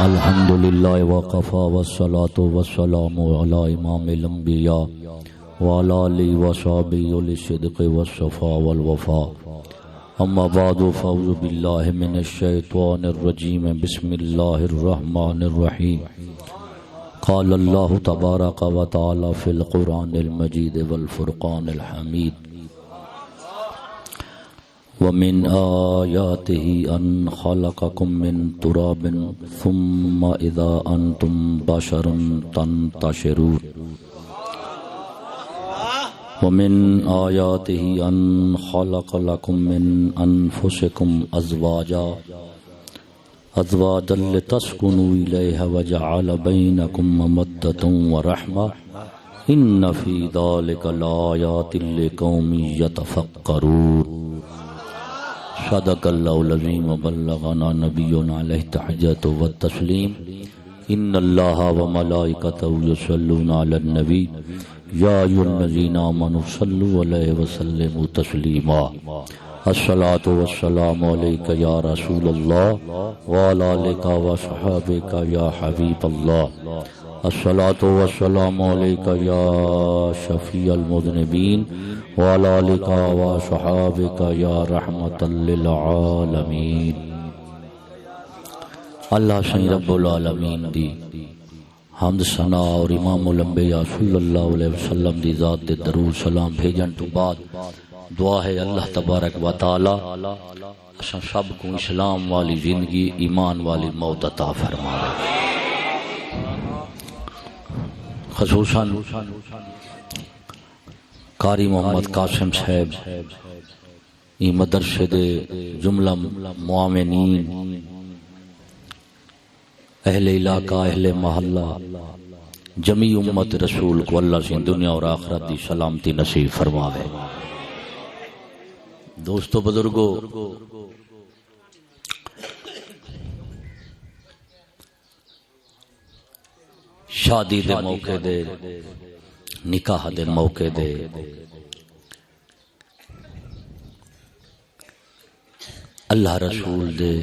الحمدللہ وقفا والصلاة والسلام علی امام الانبیاء وعلی آلہ وصحبہ للصدق والصفاء والوفاء اما بعد فاعوذ باللہ من الشیطان الرجیم بسم اللہ الرحمن الرحیم قال اللہ تبارک و تعالی فی القرآن المجید والفرقان الحمید ومن آیاتہ ان خلقکم من تراب ثم اذا انتم بشر تنتشرون ومن آیاتہ ان خلق لکم من انفسکم ازواجا لتسکنوا الیہا وجعل بینکم مودۃ ورحمۃ ان فی ذلک لآیات لقوم یتفکرون صدق اللہ العظیم وبلغنا نبینا علیہ التحیۃ والتسلیم ان اللہ وملائکتہ یصلون علی النبی یا ایھا الذین آمنوا صلوا علیہ وسلموا تسلیما الصلاۃ والسلام علیک یا رسول اللہ وعلی آلک وصحبک یا حبیب اللہ الصلاۃ والسلام علیک یا شفیع المذنبین وعلی آلک وصحبک یا رحمۃ للعالمین۔ اللہ سائیں رب العالمین دی حمد ثنا اور امام الانبیاء صلی اللہ علیہ وسلم دی ذات دے درود سلام بھیجن تو بعد دعا ہے اللہ تبارک و تعالی اساں سب کو اسلام والی زندگی ایمان والی موت عطا فرمائے۔ خصوصاً قاری محمد قاسم صاحب ای مدرسے دے جملہ معاونین اہل علاقہ اہل محلہ جمی امت رسول کو اللہ سے دنیا اور آخرت دی سلامتی نصیب فرماوے۔ دوستو بزرگو، شادی دے موقع دے نکاح دے موقع دے اللہ رسول دے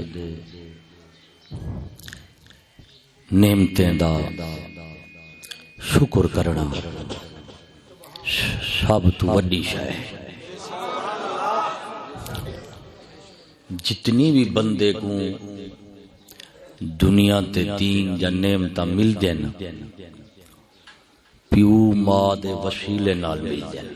نعمتیں دا شکر کرنا سب تو وڈی شے۔ جتنی بھی بندے کو دنیا تے دین یا نعمتاں مل دین پیو ماں دے وسیلے نال مل دین۔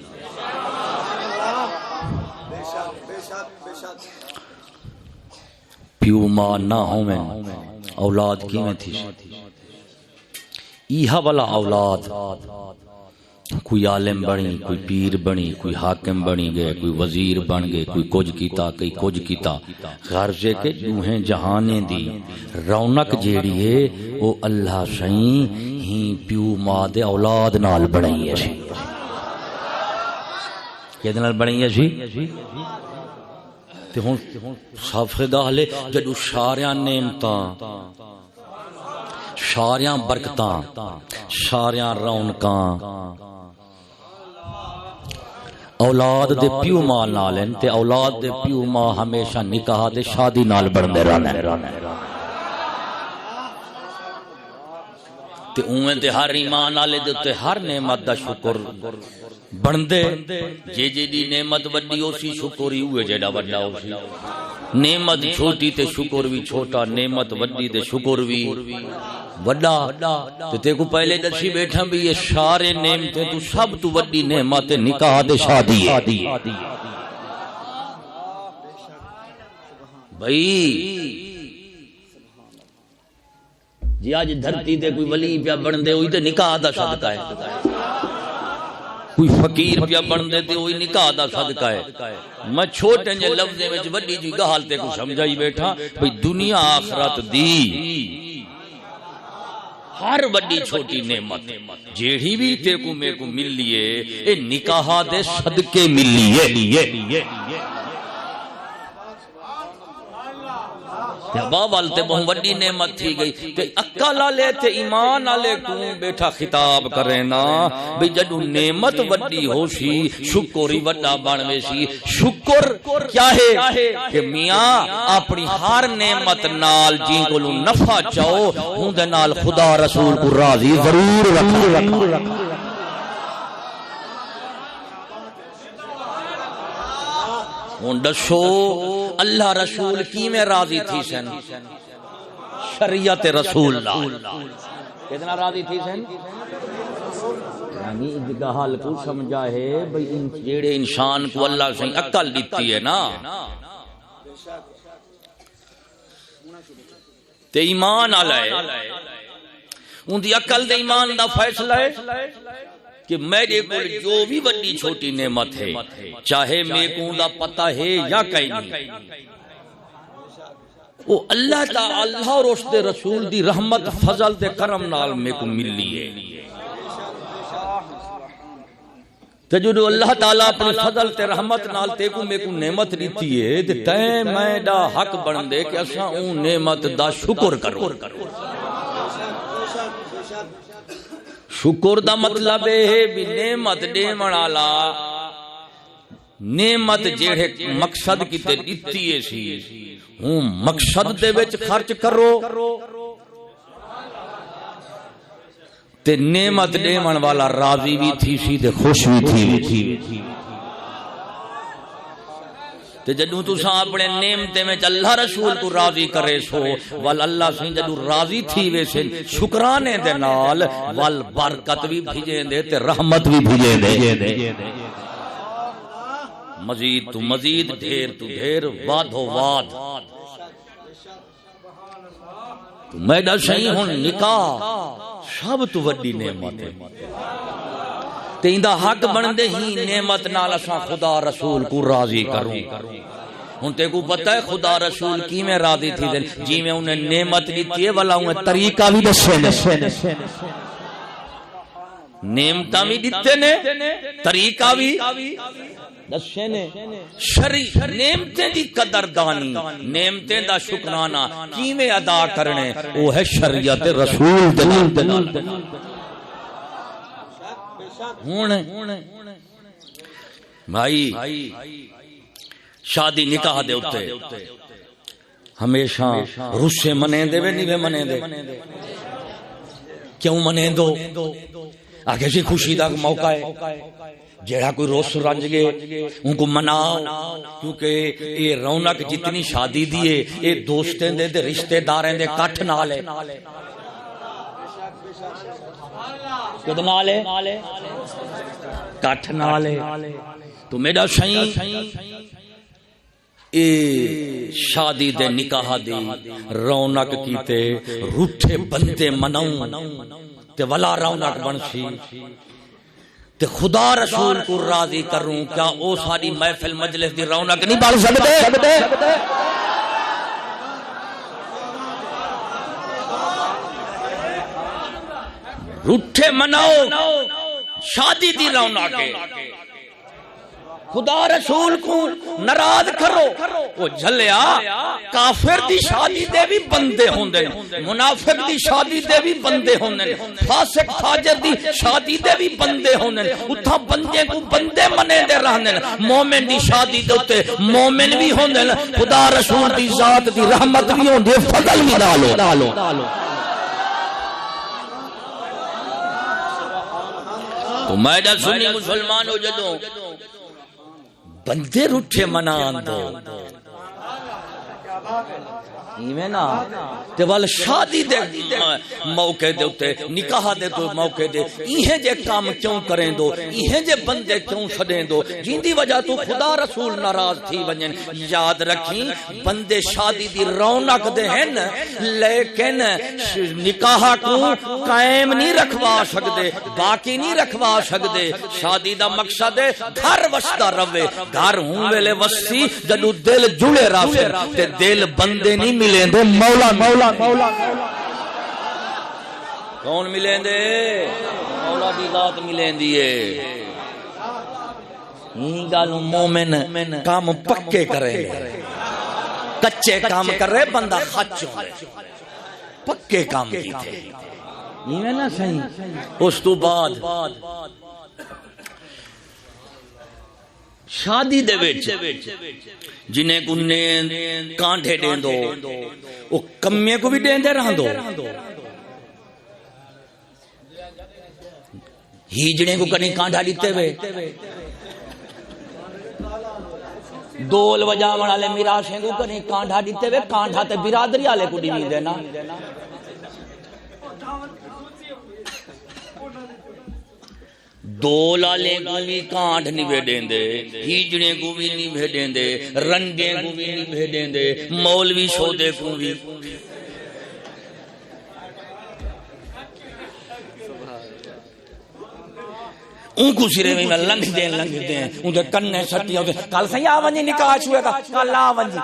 پیو ماں نہ ہوویں اولاد کیویں تھی؟ ایہا والا اولاد کوئی عالم بنی، کوئی پیر بنی، کوئی حاکم بنی گئے، کوئی وزیر بن گئے، کوئی کچھ کیتا کوئی کچھ کیتا، غرض ہے کہ دوہیں جہانے دی رونق جیڑی ہے وہ اللہ سائیں ہی پیو ماں دے اولاد نال بنائی ہے سی۔ کیا نال بنائی ہے سی؟ تے ہن صاف گل ہے جدوں ساریاں نعمتاں ساریاں برکتاں ساریاں رونقاں اولاد دے پیو ماں نال ہیں تے اولاد دے پیو ماں ہمیشہ نکاح دے شادی نال بندے رہنے تے اوویں تے ہر ایمان والے دے تے ہر نعمت دا شکر بندے جے دی نعمت وڈی ہو سی شکر ہی ہوئے جیڑا وڈا ہو سی، نعمت چھوٹی تے شکر بھی چھوٹا، نعمت وڈی تے شکر بھی وڈا۔ تے تے کو پہلے دسی بیٹھا بھی یہ سارے نعمتیں تو سب تو وڈی نعمت نکاح تے شادی ہے۔ بھائی جی آج دھرتی تے کوئی ولی پیا بن دے ہوئی تے نکاح دا صدقہ ہے، کوئی فقیر پیا بن دے تے ہوئی نکاح دا صدقہ ہے۔ میں چھوٹے جے لفظے وچ وڈی جی گل تے کو سمجھائی بیٹھا بھئی دنیا آخرت دی ہر وڈی چھوٹی نعمت جیڑی بھی تے کو میں کو مل لیے اے نکاح دے صدقے مل لیے۔ بابا تے بہت بڑی نعمت تھی گئی کہ عقل والے تے ایمان والے کو بیٹھا خطاب کرے نا بھئی جدو نعمت وڈی ہو سی شکر ہی وڈا بنوے سی. شکر کیا ہے کہ میاں اپنی ہر نعمت نال جن کو نفع چاہو ہوں دے نال خدا رسول کو راضی ضرور رکھو. دسو اللہ رسول کی میں راضی تھی سن؟ شریعت رسول کتنا راضی تھی سن؟ یعنی جگہ حال کو سمجھا ہے بھئی جیڑے انسان کو اللہ سے عقل دیتی ہے نا تے ایمان آلائے ان دی عقل دے ایمان دا فیصلہ ہے کہ میرے کو جو بھی بڑی چھوٹی نعمت ہے چاہے میں کو دا پتہ ہے یا کہیں نہیں وہ اللہ تعالی اللہ اور اس دے رسول دی رحمت فضل دے کرم نال میں کو ملی ہے. تے جو اللہ تعالیٰ اپنے فضل تے رحمت نال تے کو میں کو نعمت دیتی ہے تے تے میں دا حق بن دے کہ اساں اون نعمت دا شکر کرو. شکر دا مطلب ہے بھی نعمت دیون والا نعمت جیڑے مقصد کی تے دتی ہے سی ہوں مقصد دے وچ خرچ کرو تے نعمت دیون والا راضی بھی تھی سی تے خوش بھی تھی. تے جدوں تساں اپنے نعمتیں میں اللہ رسول کو راضی کرے سو ول اللہ سے جدوں راضی تھی ویسے شکرانے دے نال ول برکت بھی بھیجے دے تے رحمت بھی بھیجے دے. مزید تو مزید ڈھیر تو ڈھیر واد ہو واد. میڈا صحیح ہن نکاح سب تو وڈی نعمت ہے تے ایندا حق بندے ہی نعمت نال اساں خدا رسول کو راضی کروں. ہن تے کو پتہ ہے خدا رسول کی میں راضی تھی جی میں انہیں نعمت دیتی ہے والا انہیں طریقہ بھی دسے نعمتاں بھی دیتے نے طریقہ بھی دسے نے. نعمتیں دی قدردانی نعمتیں دا شکرانہ کی میں ادا کرنے وہ ہے شریعت رسول دلال. بھائی شادی نکاح دے اتے ہمیشہ رسے منے دے وے نہیں منے دے کیوں منے دو آگے سی خوشی دا موقع ہے جیڑا کوئی روس رنج گے ان کو مناؤ کیونکہ یہ رونق جتنی شادی دیئے یہ دوستیں دے دے رشتہ داریں دے کٹھ نالے کتنا لے کٹھ نالے تو میرا شاہی اے شادی دے نکاح دی رونق کیتے روٹھے بندے مناؤں تے ولا رونق بنسی تے خدا رسول کو راضی کروں کیا او ساری محفل مجلس دی رونق نہیں بن سکتے. روٹھے مناؤ شادی دی رونق ہے خدا رسول کو ناراض کرو وہ جھلیا کافر دی شادی دے بھی بندے ہوندے منافق دی شادی دے بھی بندے ہوندے فاسق فاجر دی شادی دے بھی بندے ہوندے اتھا بندے کو بندے منے دے رہنے مومن دی شادی دے اتے مومن بھی ہوندے خدا رسول دی ذات دی رحمت بھی ہوندے فضل بھی ڈالو. تو میڈا سنی مسلمان ہو جدو بندے روٹھے منان دو ایویں نا تے وال شادی دے موقع دے اتے نکاح دے تو موقع دے ایہیں جے کام کیوں کریں دو ایہیں جے بندے کیوں چھڑیں دو جن دی وجہ تو خدا رسول ناراض تھی ونجن. یاد رکھیں بندے شادی دی رونق دے ہیں لیکن نکاح کو قائم نہیں رکھوا سکدے باقی نہیں رکھوا سکدے. شادی دا مقصد ہے گھر وسدا رہے گھر ہوں ویلے وسی جدوں دل جڑے رہے تے دل بندے نہیں ملیں دے مولا مولا مولا کون ملیں دے مولا دی ذات ملیں دیئے. یہ گالوں مومن کام پکے کرے کچے کام کر رہے بندہ خچ ہو رہے پکے کام کی تھے نہیں ہے نا صحیح اس تو بعد شادی دے وچ جنہیں کو کانٹھے دین دو وہ کمے کو بھی دین دے رہاں دو ہیجڑے کو کنی کانٹھا دیتے ہوئے دول وجاون والے میراشیں کو کنی کانٹھا دیتے ہوئے کانٹھا تے برادری والے کو نہیں دینا دول والے کو بھی کانٹھ نہیں بھیجیں دے ہیجڑے کو بھی نہیں بھیجیں دے رنگے کو بھی نہیں بھیجیں دے مولوی شودے کو بھی ان کو سرے میں لنگ دیں ان کے کنے سٹی ہوتے کل سے یا ونجی نکاح چھوئے گا کل آ ونجی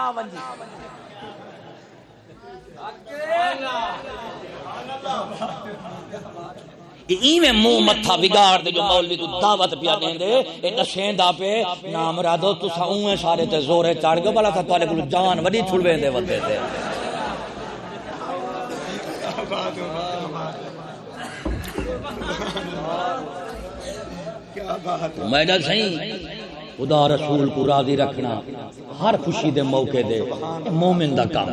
این میں منہ متھا بگاڑ دے جو مولوی تو دعوت پیا دیں دے اے دشین دا پہ نام رادو تو سا اویں سارے تے زورے چاڑ گئے بلا تھا توالے کلو جان وڈی چھڑویں دے ودے تھے میڈا صحیح خدا رسول کو راضی رکھنا ہر خوشی دے موقع دے مومن دا کام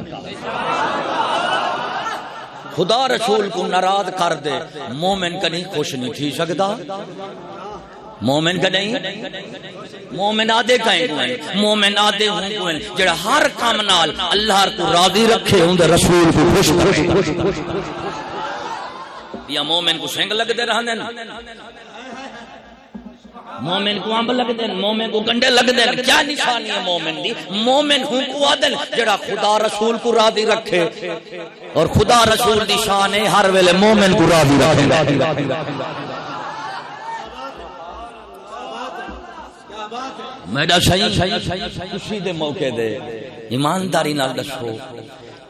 خدا رسول کو ناراض کر دے مومن کا نہیں خوش نہیں تھی سکتا مومن کا نہیں مومن آدھے کہیں کوئیں مومن آدھے ہوں کوئیں جڑا ہر کام نال اللہ کو راضی رکھے ہوں دے رسول کو خوش کرے یا مومن کو سنگ لگ دے رہا دینا مومن کو آمب لگ دیں مومن کو گنڈے لگ دیں کیا نشانی ہے مومن دی مومن ہوں کو آدن جڑا خدا رسول کو راضی رکھے اور خدا رسول دی شان ہے ہر ویلے مومن کو راضی رکھے میڈا صحیح خوشی دے موقع دے ایمانداری نال دسو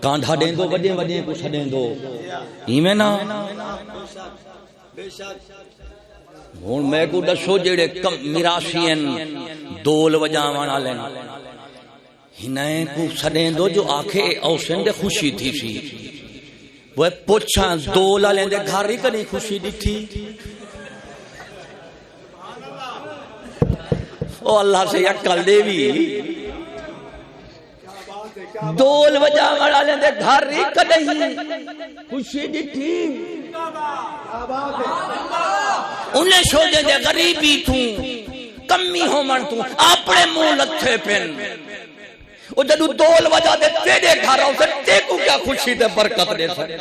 کاندھا دیں دو وڈے وڈے کو چھڈیں دو ایویں نا ہوں میں کو دسو جڑے میراشین دول وجاون والے ہنیں کو سڈیں دو جو آکھے اوسن دے خوشی تھی سی وہ پوچھاں دول والے دے گھر ہی کدی خوشی ڈٹھی او اللہ سے عقل دے وی دول وجاون والے دے گھر ہی کدی خوشی ڈٹھی انہیں شوجے دے غریبی توں کمی ہو من توں اپنے منہ لتھے پن او جدو دول وجہ دے تیرے گھر آؤ سے تے کو کیا خوشی دے برکت دے سکتے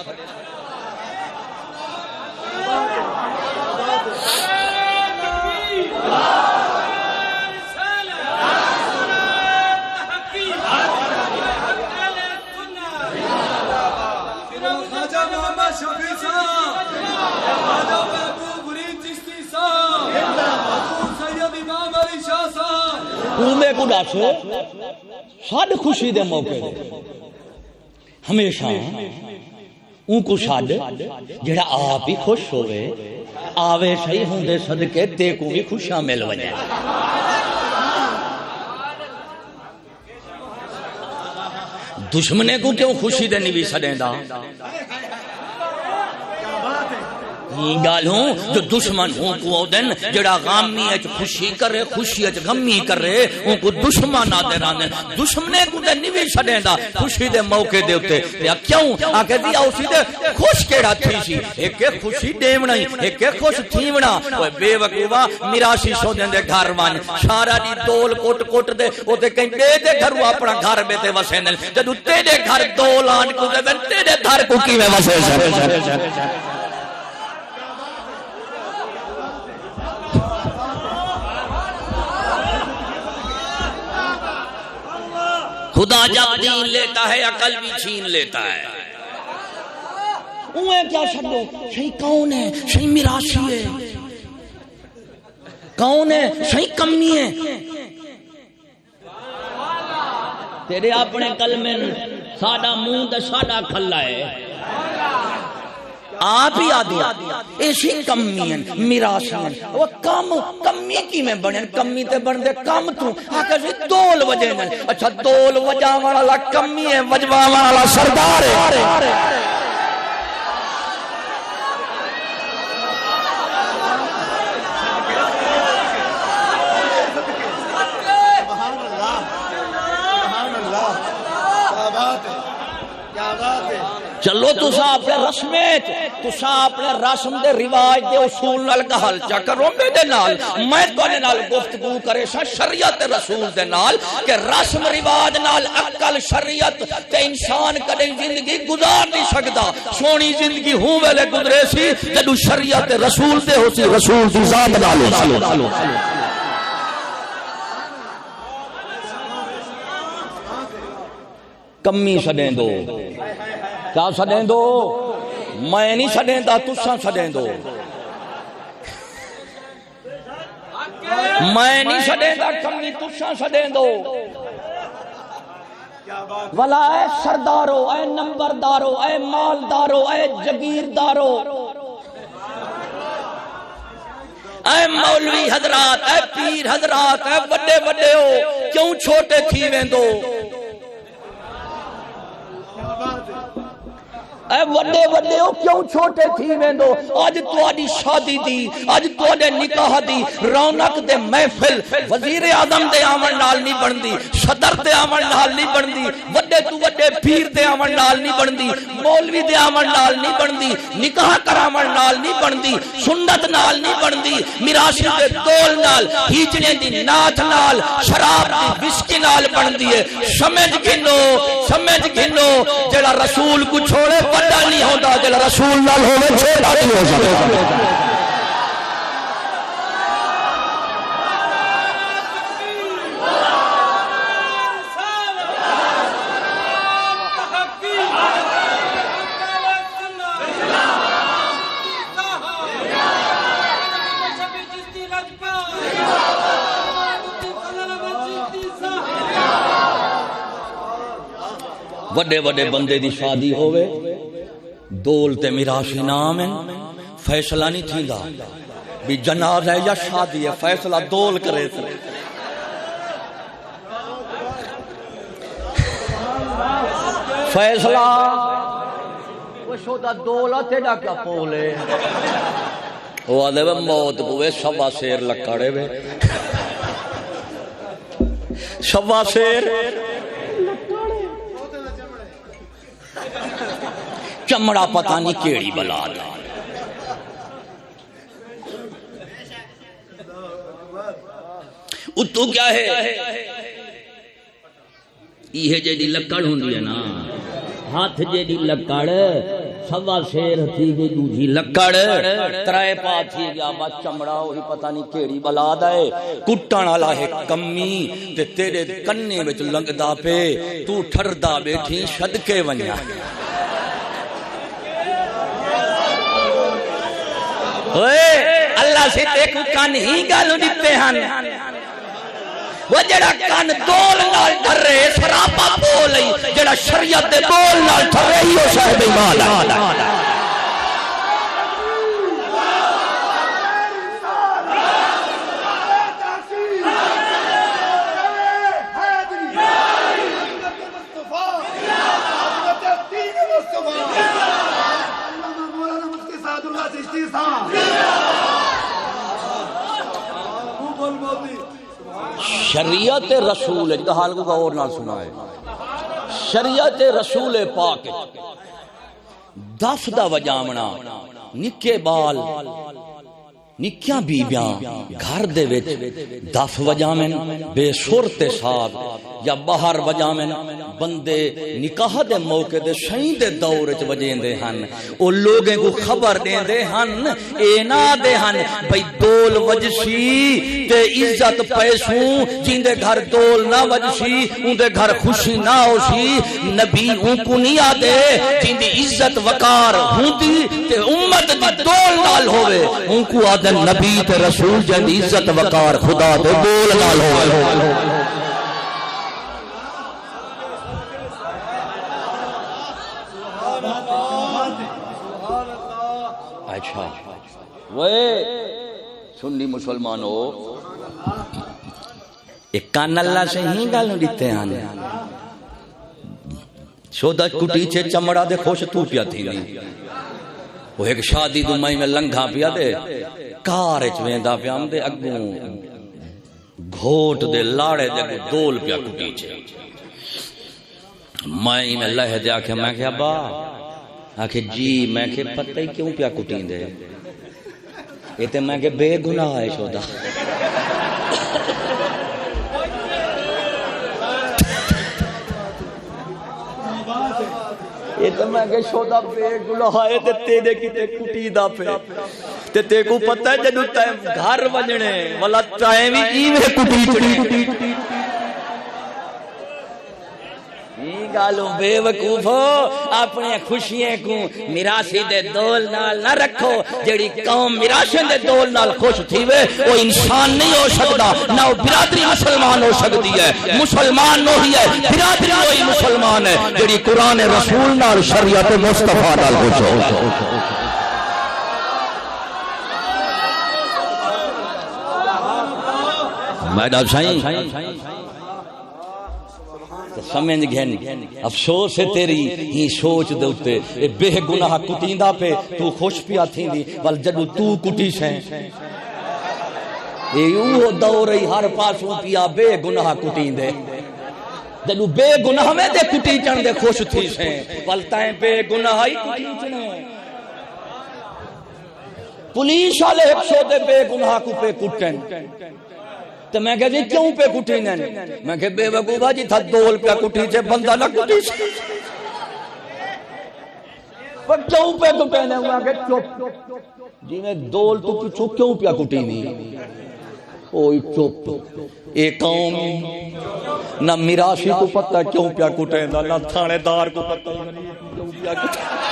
میں کو داسو ساڈ خوشی دے موقع دے ہمیشہ ان کو ساڈ جڑا آپ ہی خوش ہوئے آوے صحیح ہوندے صدقے تے کو بھی خوشیاں مل وجے دشمنے کو کیوں خوشی دے نہیں بھی سڈیں دا یہ گال ہوں جو دشمن ہوں کو اودن جڑا غامی اچ خوشی کرے خوشی اچ غمی کرے ان کو دشمن آدے رانے دشمنے کو دے نہیں چھڑیں دا خوشی دے موقع دے ہوتے یا کیوں آکے دیا اسی دے خوش کیڑا تھی سی ایک خوشی دیونا ایک خوش تھیونا وہ بے وقوبہ میراشی شو دیں دے گھر وان شارا دی دول کوٹ کوٹ دے وہ دے کہیں بے دے گھر وہ اپنا گھر بے تے وسے دیں جدو تیرے گھر دولان کو دے تیرے گھر کو کی میں وسے خدا جب دین لیتا ہے عقل بھی چھین لیتا ہے اوہ کیا شکو صحیح کون ہے صحیح میراشی ہے کون ہے صحیح کمی ہے تیرے اپنے کلمے ساڑا منہ تے ساڑا کھلا ہے آپ ہی آدھی ایسی کمی ہیں میراث ہیں وہ کمی کی میں بنے کمی تے بن دے کم تو آکھا سی دول وجہ ہیں اچھا دول وجہ والا کمی ہے وجہ والا سردار ہے چلو تسا اپنے رسمیں تسا اپنے رسم دے رواج دے اصول نال گل چا کرو میرے نال میں تواڈے نال گفتگو کرے سا شریعت رسول دے نال کہ رسم رواج نال عقل شریعت تے انسان کدے زندگی گزار نہیں سکدا سونی زندگی ہوں ویلے گزرے سی جدوں شریعت رسول تے ہو سی رسول دی ذات نال کمی چھڈیں دو کیا چھڈیں دو میں نہیں چھڈیں دا تساں چھڈیں دو میں نہیں چھڈیں دا کمی تساں چھڈیں دو ولا اے سردارو اے نمبردارو اے مالدارو اے جگیردارو اے مولوی حضرات اے پیر حضرات اے بڑے بڑے ہو کیوں چھوٹے تھی ویندو اے وڈے وڈے ہو کیوں چھوٹے تھی ویندو اج تواڈی شادی دی اج تواڈے نکاح دی رونق دے محفل وزیر اعظم دے آمن نال نہیں بندی صدر دے آمن نال نہیں بندی وڈے تو وڈے پیر دے آمن نال نہیں بندی مولوی دے آمن نال نہیں بندی نکاح کرامن نال نہیں بندی سنت نال نہیں بندی میراثی دے دول نال ہیجڑے دی نعت نال شراب دی وسکی نال بندی ہے سمجھ گنو جڑا رسول کو چھوڑے بڑا نہیں ہوتا جل رسول نال ہوئے چھوٹا نہیں ہو سکتا وڈے وڈے بندے دی شادی ہوئے دول تے میراث انعام ہے فیصلہ نہیں تھیندا بھی جنازہ ہے یا شادی ہے فیصلہ دول کرے تھے فیصلہ وہ شودا دولت تیڑا کیا پولے وہ آدھے وے موت پوے شبا سیر لکڑے وے شبا سیر چمڑا پتہ نہیں کیڑی بلا دا اتو کیا ہے یہ جیڑی لکڑ ہوندی ہے نا ہاتھ جیڑی لکڑ سوا شیر تھی گئی دوجی لکڑ ترائے پا تھی گیا بات چمڑا وہی پتہ نہیں کیڑی بلا دا ہے کٹن والا ہے کمی تے تیرے کنے وچ لنگدا پے تو ٹھردا بیٹھی صدقے ونجا اللہ سے ایک کان ہی گالوں دیتے ہیں وہ جڑا کان دول نال دھرے سراپا بولئی جڑا شریعت دے بول نال دھرے ہی ہو صاحب ایمان شریعت رسول حال کو غور نہ سنائے شریعت رسول پاک دف دا وجامنا نکے بال نکیاں بیبیاں گھر دے وچ دف وجامن بے سر تے ساتھ یا باہر وجامن بندے نکاح دے موقع دے شہید دے دور وچ وجیندے ہن او لوگیں کو خبر دیندے ہن اے نہ دے ہن بھئی دول وجسی تے عزت پیسوں جیندے گھر دول نہ وجسی اون دے گھر خوشی نہ ہوسی نبی اون کو نہیں آدے جیندی عزت وقار ہوندی تے امت دی دول نال ہوئے اون کو آدے نبی تے رسول جیندی عزت وقار خدا دے دول نال ہوئے اچھا وہ سنی مسلمان ہو ایک کان اللہ سے ہی گالوں دیتے ہیں شودا کٹی چھے چمڑا دے خوش تو پیا تھی نہیں وہ ایک شادی دو مائی میں لنگھا پیا دے کار چویندہ پیا ہم دے اگوں گھوٹ دے لاڑے دے دول پیا کٹی چھے مائی میں لہ دے آکھے میں کہ ابا آکھے جی میں کہ پتہ ہی کیوں پیا کٹیں دے یہ تے میں کہ بے گناہ ہے شودا یہ تو میں کہ شودا بے گناہ ہے تے تیرے کی تے کٹی دا پہ تے کو پتہ ہے جدو ٹائم گھر وجنے والا ٹائم ہی ایویں کٹی چڑی یہ گالوں بے وقوف ہو اپنے خوشیاں کو میراثی دے دول نال نہ رکھو جڑی قوم میراثی دے دول نال خوش تھی وے وہ انسان نہیں ہو سکتا نہ وہ برادری مسلمان ہو سکتی ہے مسلمان نو ہی ہے برادری وہی مسلمان ہے جڑی قرآن رسول نال شریعت مصطفیٰ نال خوش ہو میڈم سائیں سمجھ گھن افسوس ہے تیری ہی سوچ دے اتے بے گناہ کٹیندا پہ تو خوش پیا تھیندی ول جدو تو کٹی سیں اے او دور ہی ہر پاسوں پیا بے گناہ کٹیندے جدو بے گناہ میں دے کٹی چن دے خوش تھی سیں ول تائیں بے گناہ ہی کٹی چنے پولیس والے 100 دے بے گناہ کو پہ کٹن تو میں کہا جی کیوں پہ کٹی نہیں میں کہا بے وقوفہ جی تھا دول پہ کٹی چھے بندہ نہ کٹی چھے پر کیوں پہ کٹی نہیں میں کہا چپ جی میں دول تو پچھو کیوں پہ کٹی نہیں اوئی چپ ایک قوم نہ میراثی کو پتہ کیوں پہ کٹی نہ تھانے دار کو پتہ کیوں پہ کٹی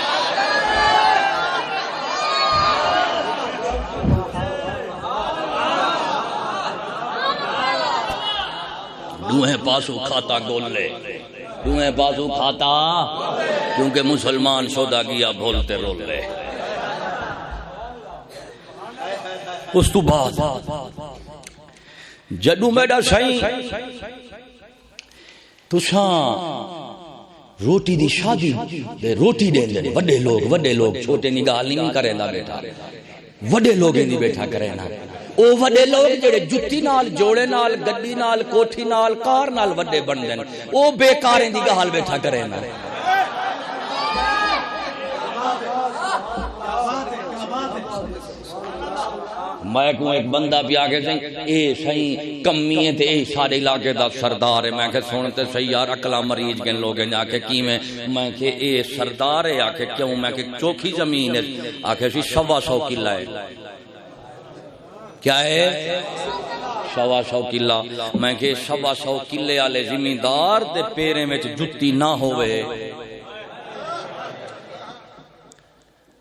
دوہیں پاسو کھاتا گول لے دوہیں پاسو کھاتا کیونکہ مسلمان شودا گیا بھولتے رول لے اس تو بعد جدو میڈا سائیں تساں روٹی دی شادی دے روٹی دے دے وڈے لوگ چھوٹے نگاہ نہیں کرے نہ بیٹھا وڈے لوگ نہیں بیٹھا کرے نا او وڈے لوگ جڑے جُتی نال جوڑے نال گڈی نال کوٹھی نال کار نال وڈے بن دین او بیکاریں دی گال بیٹھا کرے نا میں کو ایک بندہ بھی آگے سیں اے سہیں کمی ہے تے اے سارے علاقے دا سردار ہے میں کہ سنتے صحیح یار اکلا مریض گن لوگ ہیں آکے کی میں کہ اے سردار ہے آکے کیوں میں کہ چوکھی زمین ہے آکے سی 100 کلہ ہے کیا ہے 100 کلہ میں کہ 100 کلے والے زمیندار دے پیرے میں جُتی نہ ہوئے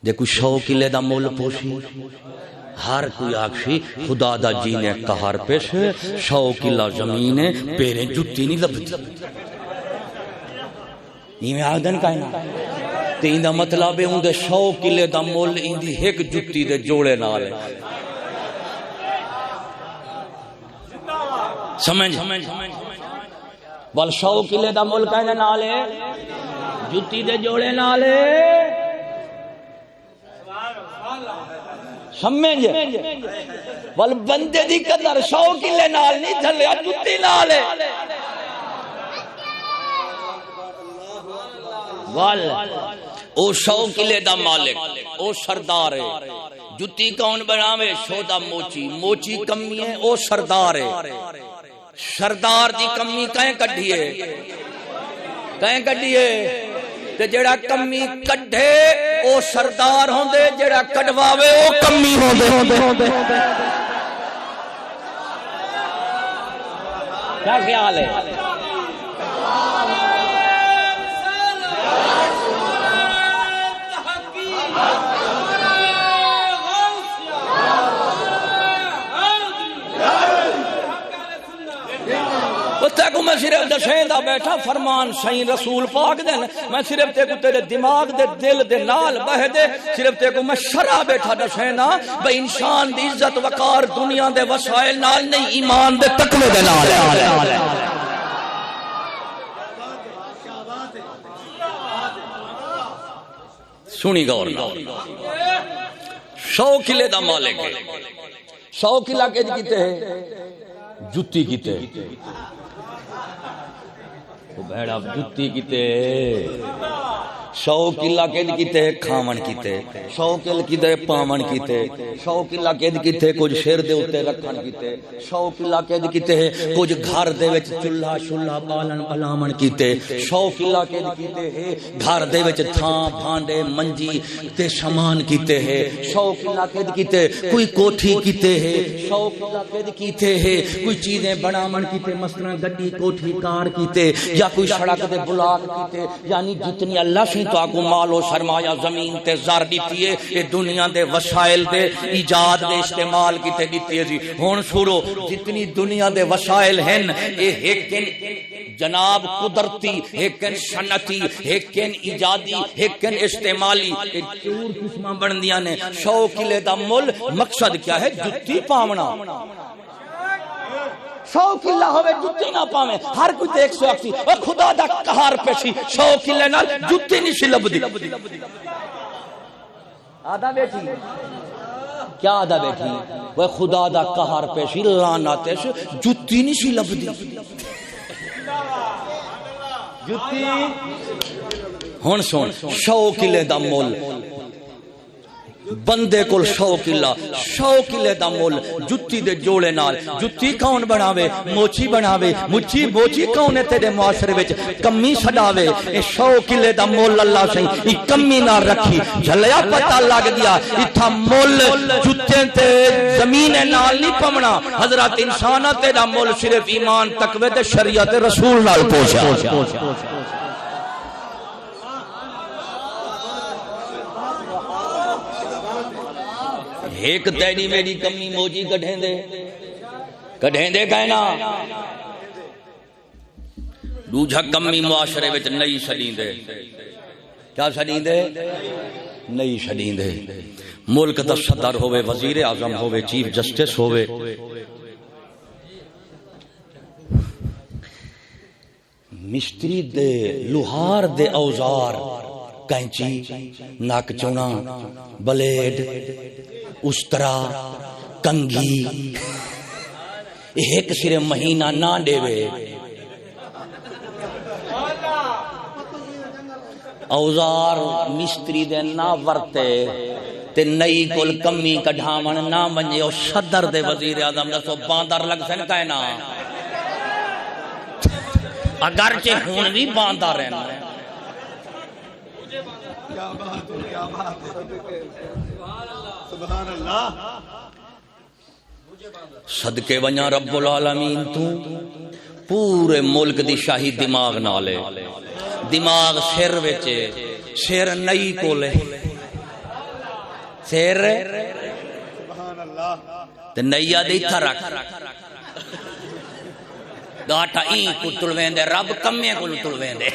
دیکھو 100 کلے دا مول پوشی ہر کوئی آکشی خدا دا جینے کہار پیش 100 کلہ زمین ہے پیرے جُتی نہیں لبتی یہ میں آدھن کہنا تین دا مطلب ہے ان دے 100 کلے دا مول ان دی ایک جُتی دے جوڑے نالے سمجھ بل 100 کلے دا مول کہنے نالے جُتی دے جوڑے نالے سمجھ بل بندے دی قدر 100 کلے نال نہیں تھلے جُتی نالے بل او 100 کلے دا مالک او سردار ہے جُتی کون بناوے شودا موچی کمی ہے او سردار ہے سردار دی کمی کہیں کڈھیے تے جڑا کمی کڈھے او سردار ہوندے جڑا کڈواوے او کمی ہوندے کیا خیال ہے کو میں صرف دسیں دا بیٹھا فرمان سائیں رسول پاک دین میں صرف تے کو تیرے دماغ دے دل دے نال بہ دے صرف تے کو میں شرع بیٹھا دسیں نا بھئی انسان دی عزت وقار دنیا دے وسائل نال نہیں ایمان دے تقوی دے نال سنی گور 100 کلے دا مالک ہے 100 کلہ کے کیتے ہے جتی کیتے وہ بھیڑا جتی کیتے 100 کلہ قید کیتے کھاون کیتے 100 کل کیتے پاون کیتے 100 کلہ قید کیتے کچھ شیر دے اوتے رکھن کیتے 100 کلہ قید کیتے کچھ گھر دے وچ چولہا شولہا بالن پلاون کیتے 100 کلہ قید کیتے ہے گھر دے وچ تھاں بھانڈے منجی تے سامان کیتے ہے 100 کلہ قید کیتے کوئی کوٹھی کیتے ہے 100 کلہ قید کیتے ہے کوئی چیزیں بناون کیتے مثلا گڈی کوٹھی کار کیتے یا کوئی سڑک دے بلاک کیتے یعنی جتنی اللہ تو آگو مال و سرمایہ زمین تے زار دیتی ہے یہ دنیا دے وسائل دے ایجاد دے استعمال کی تے دیتی ہے جی ہون سورو جتنی دنیا دے وسائل ہیں یہ ایکن جناب قدرتی ایکن سنتی ایکن ایجادی ایکن استعمالی چور قسمہ بن دیا نے 100 کلے دا مل مقصد کیا ہے جتی پاونا 100 کلہ ہوئے جتی نہ پاویں ہر کوئی دیکھ سو اکسی اور خدا دا قہار پیشی 100 کلے نال جتی نہیں سی لبدی آدھا بیٹھی کیا آدھا بیٹھی وہ خدا دا قہار پیشی لعنت سے جتی نہیں سی لبدی جتی ہن سن 100 کلے دا مول بندے کول 100 کلے دا مول جتی دے جوڑے نال جتی کون بناوے موچی بناوے مچھی موچی کون ہے تیرے معاشرے وچ کمی چھڈاوے اے 100 کلے دا مول اللہ سے ای کمی نہ رکھی جھلیا پتہ لگ گیا ایتھا مول جتے تے زمین نال نہیں پمنا حضرت انساناں تے دا مول صرف ایمان تقوی تے شریعت رسول نال پوچھا ایک تیری میری کمی موجی کٹھیں دے کہنا دوجہ کمی معاشرے وچ نئی شدین دے کیا شدین دے نئی شدین دے ملک دا صدر ہوئے وزیر اعظم ہوئے چیف جسٹس ہوئے مستری دے لوہار دے اوزار کینچی ناک چونا بلیڈ استرا کنگھی ایک سرے مہینہ نہ دے وے اوزار مستری دے نہ ورتے تے نئی کل کمی کڑھاون نہ منجے او صدر دے وزیر اعظم دسو باندر لگ سن کہنا اگرچہ ہون بھی باندر رہنا کیا بات سبحان اللہ صدقے ونیا رب العالمین تو پورے ملک دی شاہی دماغ نالے دماغ سر وچے سر نئی کولے سر سبحان اللہ تے نیا دے تھا رکھ گاٹا این کو تلویندے رب کمے کو تلویندے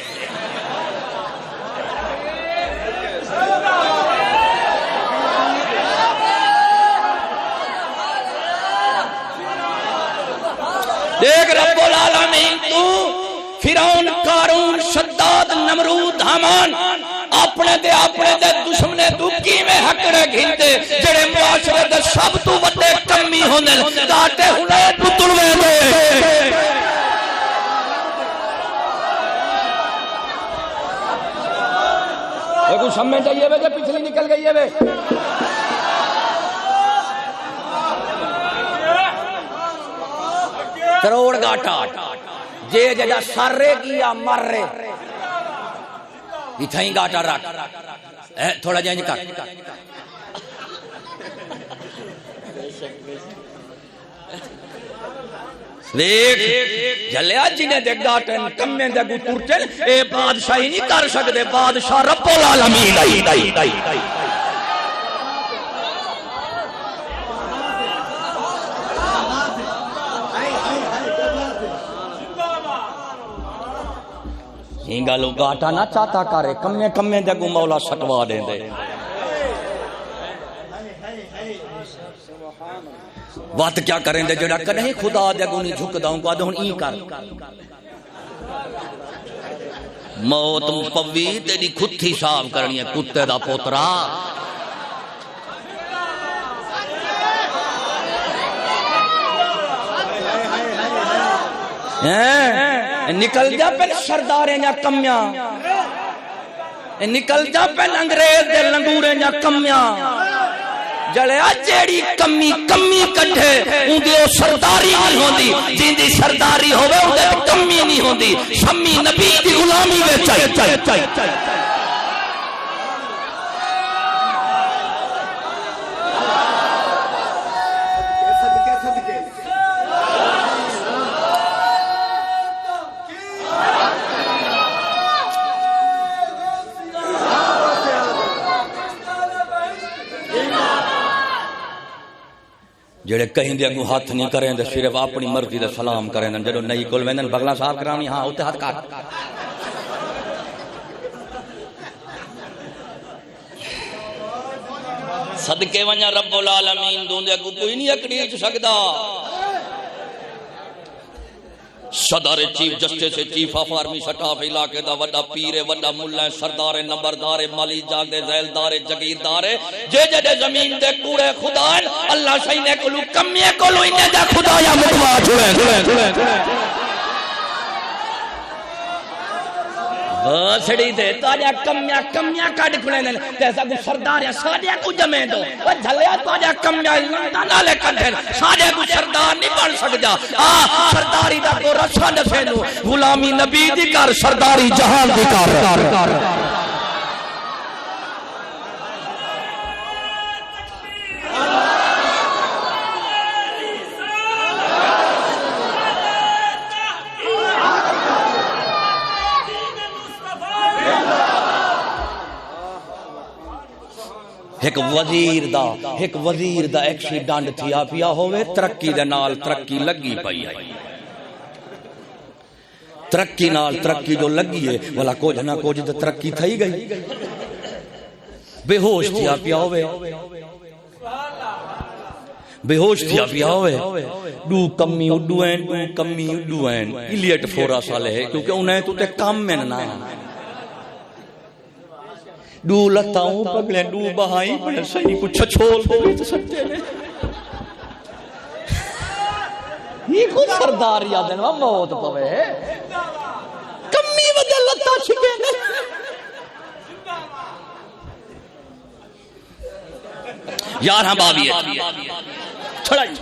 دیکھ رب العالمین تو فرعون قارون شداد نمرود حامان اپنے دے دشمنے تو کیویں حقڑے گھنتے جڑے معاشرے دے سب تو وڈے کمی ہوندے گاٹے ہنے تو تلوے دے کوئی سمجھ جائیے بے جب پچھلی نکل گئی ہے بے کروڑ گاٹا جے جا سر رے گیا مر رے اتھائی گاٹا رکھ تھوڑا جائیں کر دیکھ جلیا جنہیں دے گاٹن کمیں دے گو ترٹن اے بادشاہی نہیں کر سکتے بادشاہ رب العالمین ہی گالو گاٹا نہ چاہتا کرے کمے کمے دے کو مولا سٹوا دے دے بات کیا کریں دے جڑا کدیں خدا دے کو نہیں جھک داؤں کو آدھے ہن ای کر موت پوی تیری کھتی صاف کرنی ہے کتے دا پوترا نکل جا پہن سرداریں یا کمیاں نکل جا پہن انگریز دے لنگوریں یا کمیاں جڑے جیڑی کمی کمی کٹھے ان دی سرداری نہیں ہوندی جن دی سرداری ہوئے ان دی کمی نہیں ہوندی شمی نبی دی غلامی میں چاہیے جڑے کہیں دے اگوں ہاتھ نہیں کریں دے صرف اپنی مرضی دے سلام کریں دے جڑو نئی کول ویندن بغلا صاحب کرانی ہاں اوتے ہاتھ کاٹ صدقے ونجا رب العالمین دون دے اگوں کوئی نہیں اکڑیچ سکدا صدر chief justice chief of army staff علاقے دا وڈا پیر وڈا ملا سردار نمبردار مالی جاگ دے ذیلدار جگیردار جے زمین دے کوڑے خدا اللہ شینے کلو کمیے کلو انہیں دا خدا یا مکوا چھوڑیں سڑی دے تاجا کمیاں کٹ کھڑے نے جیسا کو سردار یا سادیا کو جمیں دو وہ جھلیا تاجا کمیاں نالے کٹھے سادیا کو سردار نہیں بن سکتا سرداری دا کو رسا نسے نو غلامی نبی دی کر سرداری جہان دی کر ایک وزیر دا ایکسیڈنٹ تھیا پیا ہوئے ترقی دے نال ترقی لگی پئی آئی ترقی نال ترقی جو لگی ہے والا کچھ نہ کچھ تے ترقی تھئی گئی بے ہوش تھیا پیا ہوئے بے ہوش تھیا پیا ہوئے دو کمی اڈو ہیں ایلیٹ فورا سالے کیونکہ انہیں تو تے کام میں نہ دو لتاؤں پگلیں دو بہائی بڑے صحیح کچھ چھول دے سکتے ہیں یہ کچھ سردار یادن وہ موت پوے کمی وجہ لتا چھکے نے یار ہاں بابی ہے چھڑائی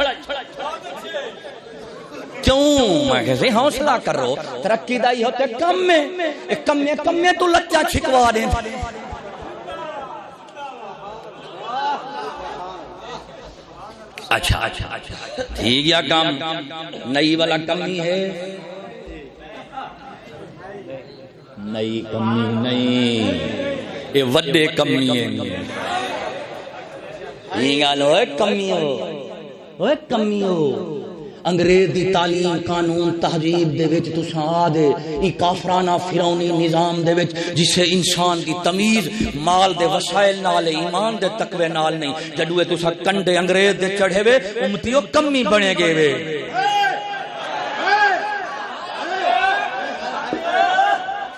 کیوں میں کہتے ہیں حوصلہ کر رہو ترقی دائی ہوتے کم میں تو لچا چھکوا دیں اچھا ٹھیک یا کام نئی والا کمی ہے نئی کمی نہیں یہ وڈے کمی ہے یہ گالو ہے کمی ہو انگریز دی تعلیم قانون تہذیب دے وچ تساں آ دے ای کافرانہ فرعونی نظام دے وچ جسے انسان دی تمیز مال دے وسائل نال ایمان دے تقوی نال نہیں جدوے تساں کنڈے انگریز دے چڑھے وے امتیو کمی بنے گے وے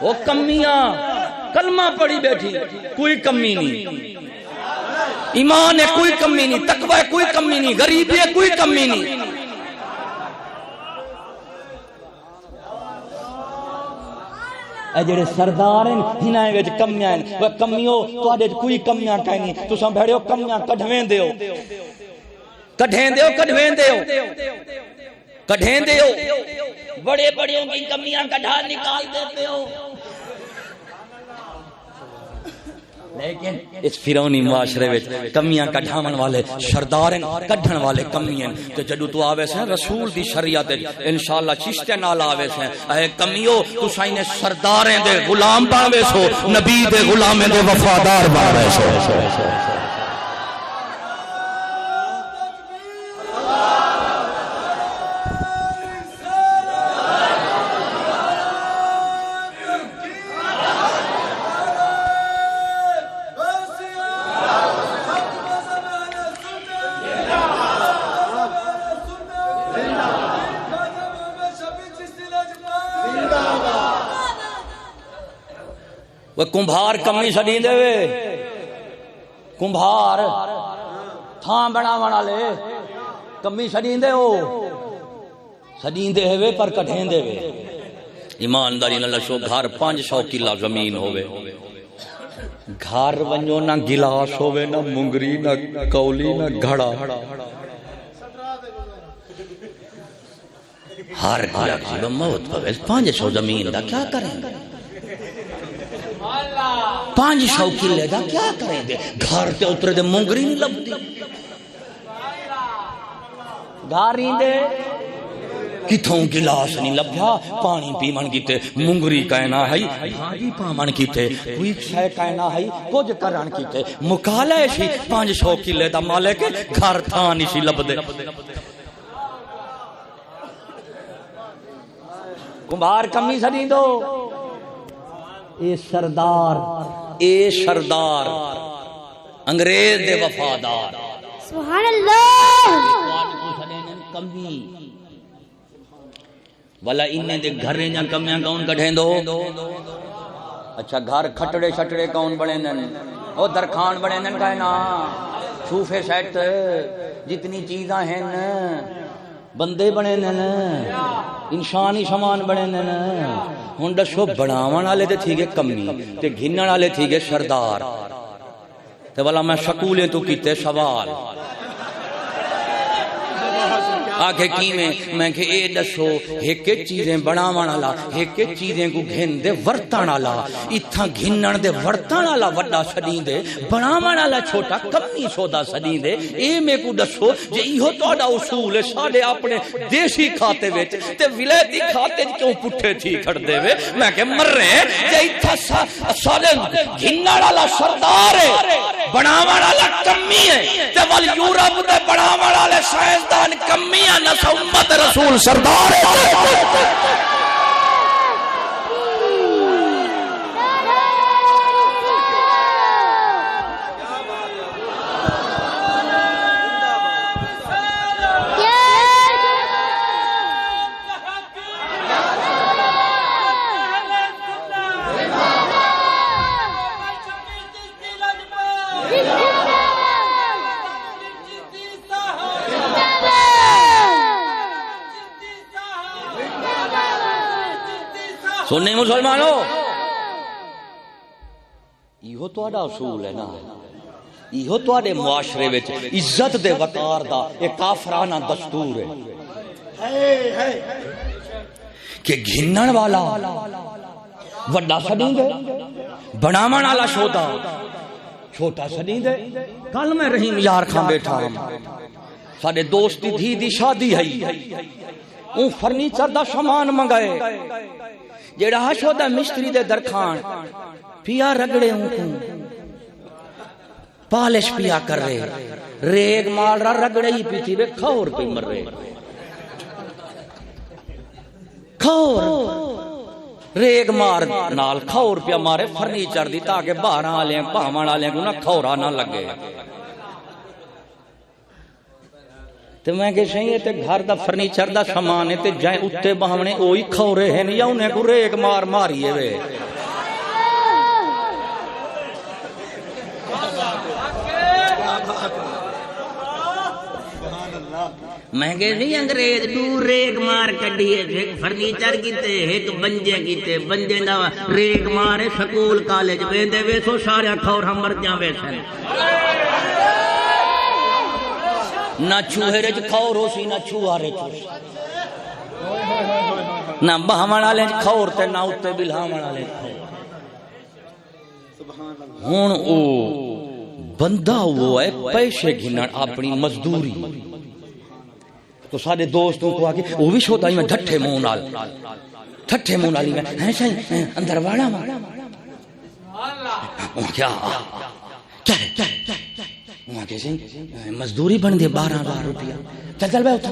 وہ کمیاں کلمہ پڑھی بیٹھی کوئی کمی نہیں ایمان ہے کوئی کمی نہیں تقوی ہے کوئی کمی نہیں غریبی ہے کوئی کمی نہیں اے جڑے سردار ہیں ہنائیں وچ کمیاں ہیں وہ کمیوں تواڈے کوئی کمیاں کہیں نہیں تساں بھڑیو کمیاں کڈھویں دیو بڑے بڑیوں کی کمیاں کڈھا نکال دیتے ہو لیکن اس فرعونی معاشرے وچ کمیاں کڈھاون والے سردارن کڈھن والے کمیاں تے جدوں تو آوے سے رسول دی شریعت انشاءاللہ چشتے نال آوے سے اے کمیو تساں نے سرداریں دے غلام باوے سو نبی دے غلامیں دے وفادار باوے سو وہ کمبھار کمی سڑی دے وے کمبھار تھان بناون والے کمی سڑی دے ہو سڑی دے ہوے پر کٹھیں دے وے ایمانداری نال لشو گھر 500 کلا زمین ہوے گھر ونجو نہ گلاس ہوے نہ منگری نہ کولی نہ گھڑا ہر گھر موت پوے 500 زمین دا کیا کریں گے 500 کلے دا کیا کریں گے گھر تے اترے دے منگری نہیں لبدی گھر ہی دے کتھوں گلاس نہیں لبھیا پانی پیمن کیتے منگری کہنا ہے بھاجی پامن کیتے کوئی شے کہنا ہے کچھ کرن کیتے مکالے سی 500 کلے دا مالک گھر تھا نہیں سی لبدے کمبھار کمی سڑی دو اے سردار انگریز دے وفادار سبحان اللہ کمی والا انہیں دے گھریں جا کمیاں کون کٹھیں دو اچھا گھر کھٹڑے شٹڑے کون بڑے نن او درخان بڑے نن کہنا صوفے سیٹ جتنی چیزاں ہیں بندے بڑے نن انسانی سامان بڑے نن ہن دسو بناون والے تے تھی گے کمی تے گھنن والے تھی گے سردار تے والا میں سکولیں تو کیتے سوال آکھے کی میں کہ اے دسو ایک چیزیں بناون والا ایک چیزیں کو گھن دے ورتن والا ایتھاں گھنن دے ورتن والا وڈا سڈیں دے بناون والا چھوٹا کمی سودا سڈیں دے اے میں کو دسو جے ایہو تہاڈا اصول ہے ساڈے اپنے دیسی کھاتے وچ تے ولایتی کھاتے کیوں پٹھے تھی کھڑ دے وے میں کہ مرے جے ایتھا ساڈے گھنن والا سردار ہے بناون والا کمی ہے تے ول یورپ دے بناون والے سائنسدان کمی نہ امت رسول سردار سننے مسلمانوں ایہو تہاڈا اصول ہے نا ایہو تہاڈے معاشرے وچ عزت دے وقار دا ایک کافرانہ دستور ہے کہ گھنن والا وڈا سڈیں دے بناون والا چھوٹا سڈیں دے کل میں رحیم یار کھان بیٹھا ساڈے دوست دی دھی دی شادی ہے اون فرنیچر دا سامان منگائے جیڑا شودا مستری دے درخان پیا رگڑے ہوں کو پالش پیا کر رہے ریگ مال را رگڑے ہی پیتی وے کھور پہ مر رہے کھور ریگ مار نال کھور پیا مارے فرنیچر دی تاکہ باہر آلیں پامان آلیں کو نہ کھورا نہ لگے تے میں کہ صحیح تے گھر دا فرنیچر دا سامان ہے تے جائیں اتے باہمنے اوہی کھورے ہیں یا انہیں کو ریگ مار ماری ہے وے مہنگے نہیں انگریز دور ریگ مار کڈیے ایک فرنیچر کیتے ایک بنجے کیتے بنجے دا ریگ مارے سکول کالج ویندے ویسو سارے کھور ہم مر جاں ویسن نہ چوہے رچ کھور ہو سی نہ چوہا رچ ہو سی نہ بہمن والے کھور تے نہ اتے بلہامن والے کھور ہن او بندہ وہ ہے پیسے گھنن اپنی مزدوری تو سارے دوستوں کو آگے وہ بھی شوتا ہی میں ڈھٹھے منہ نالی میں ہیں صحیح اندر واڑا کیا وہاں کیسے مزدوری بن دے 12,000 روپیہ چل بے اتھا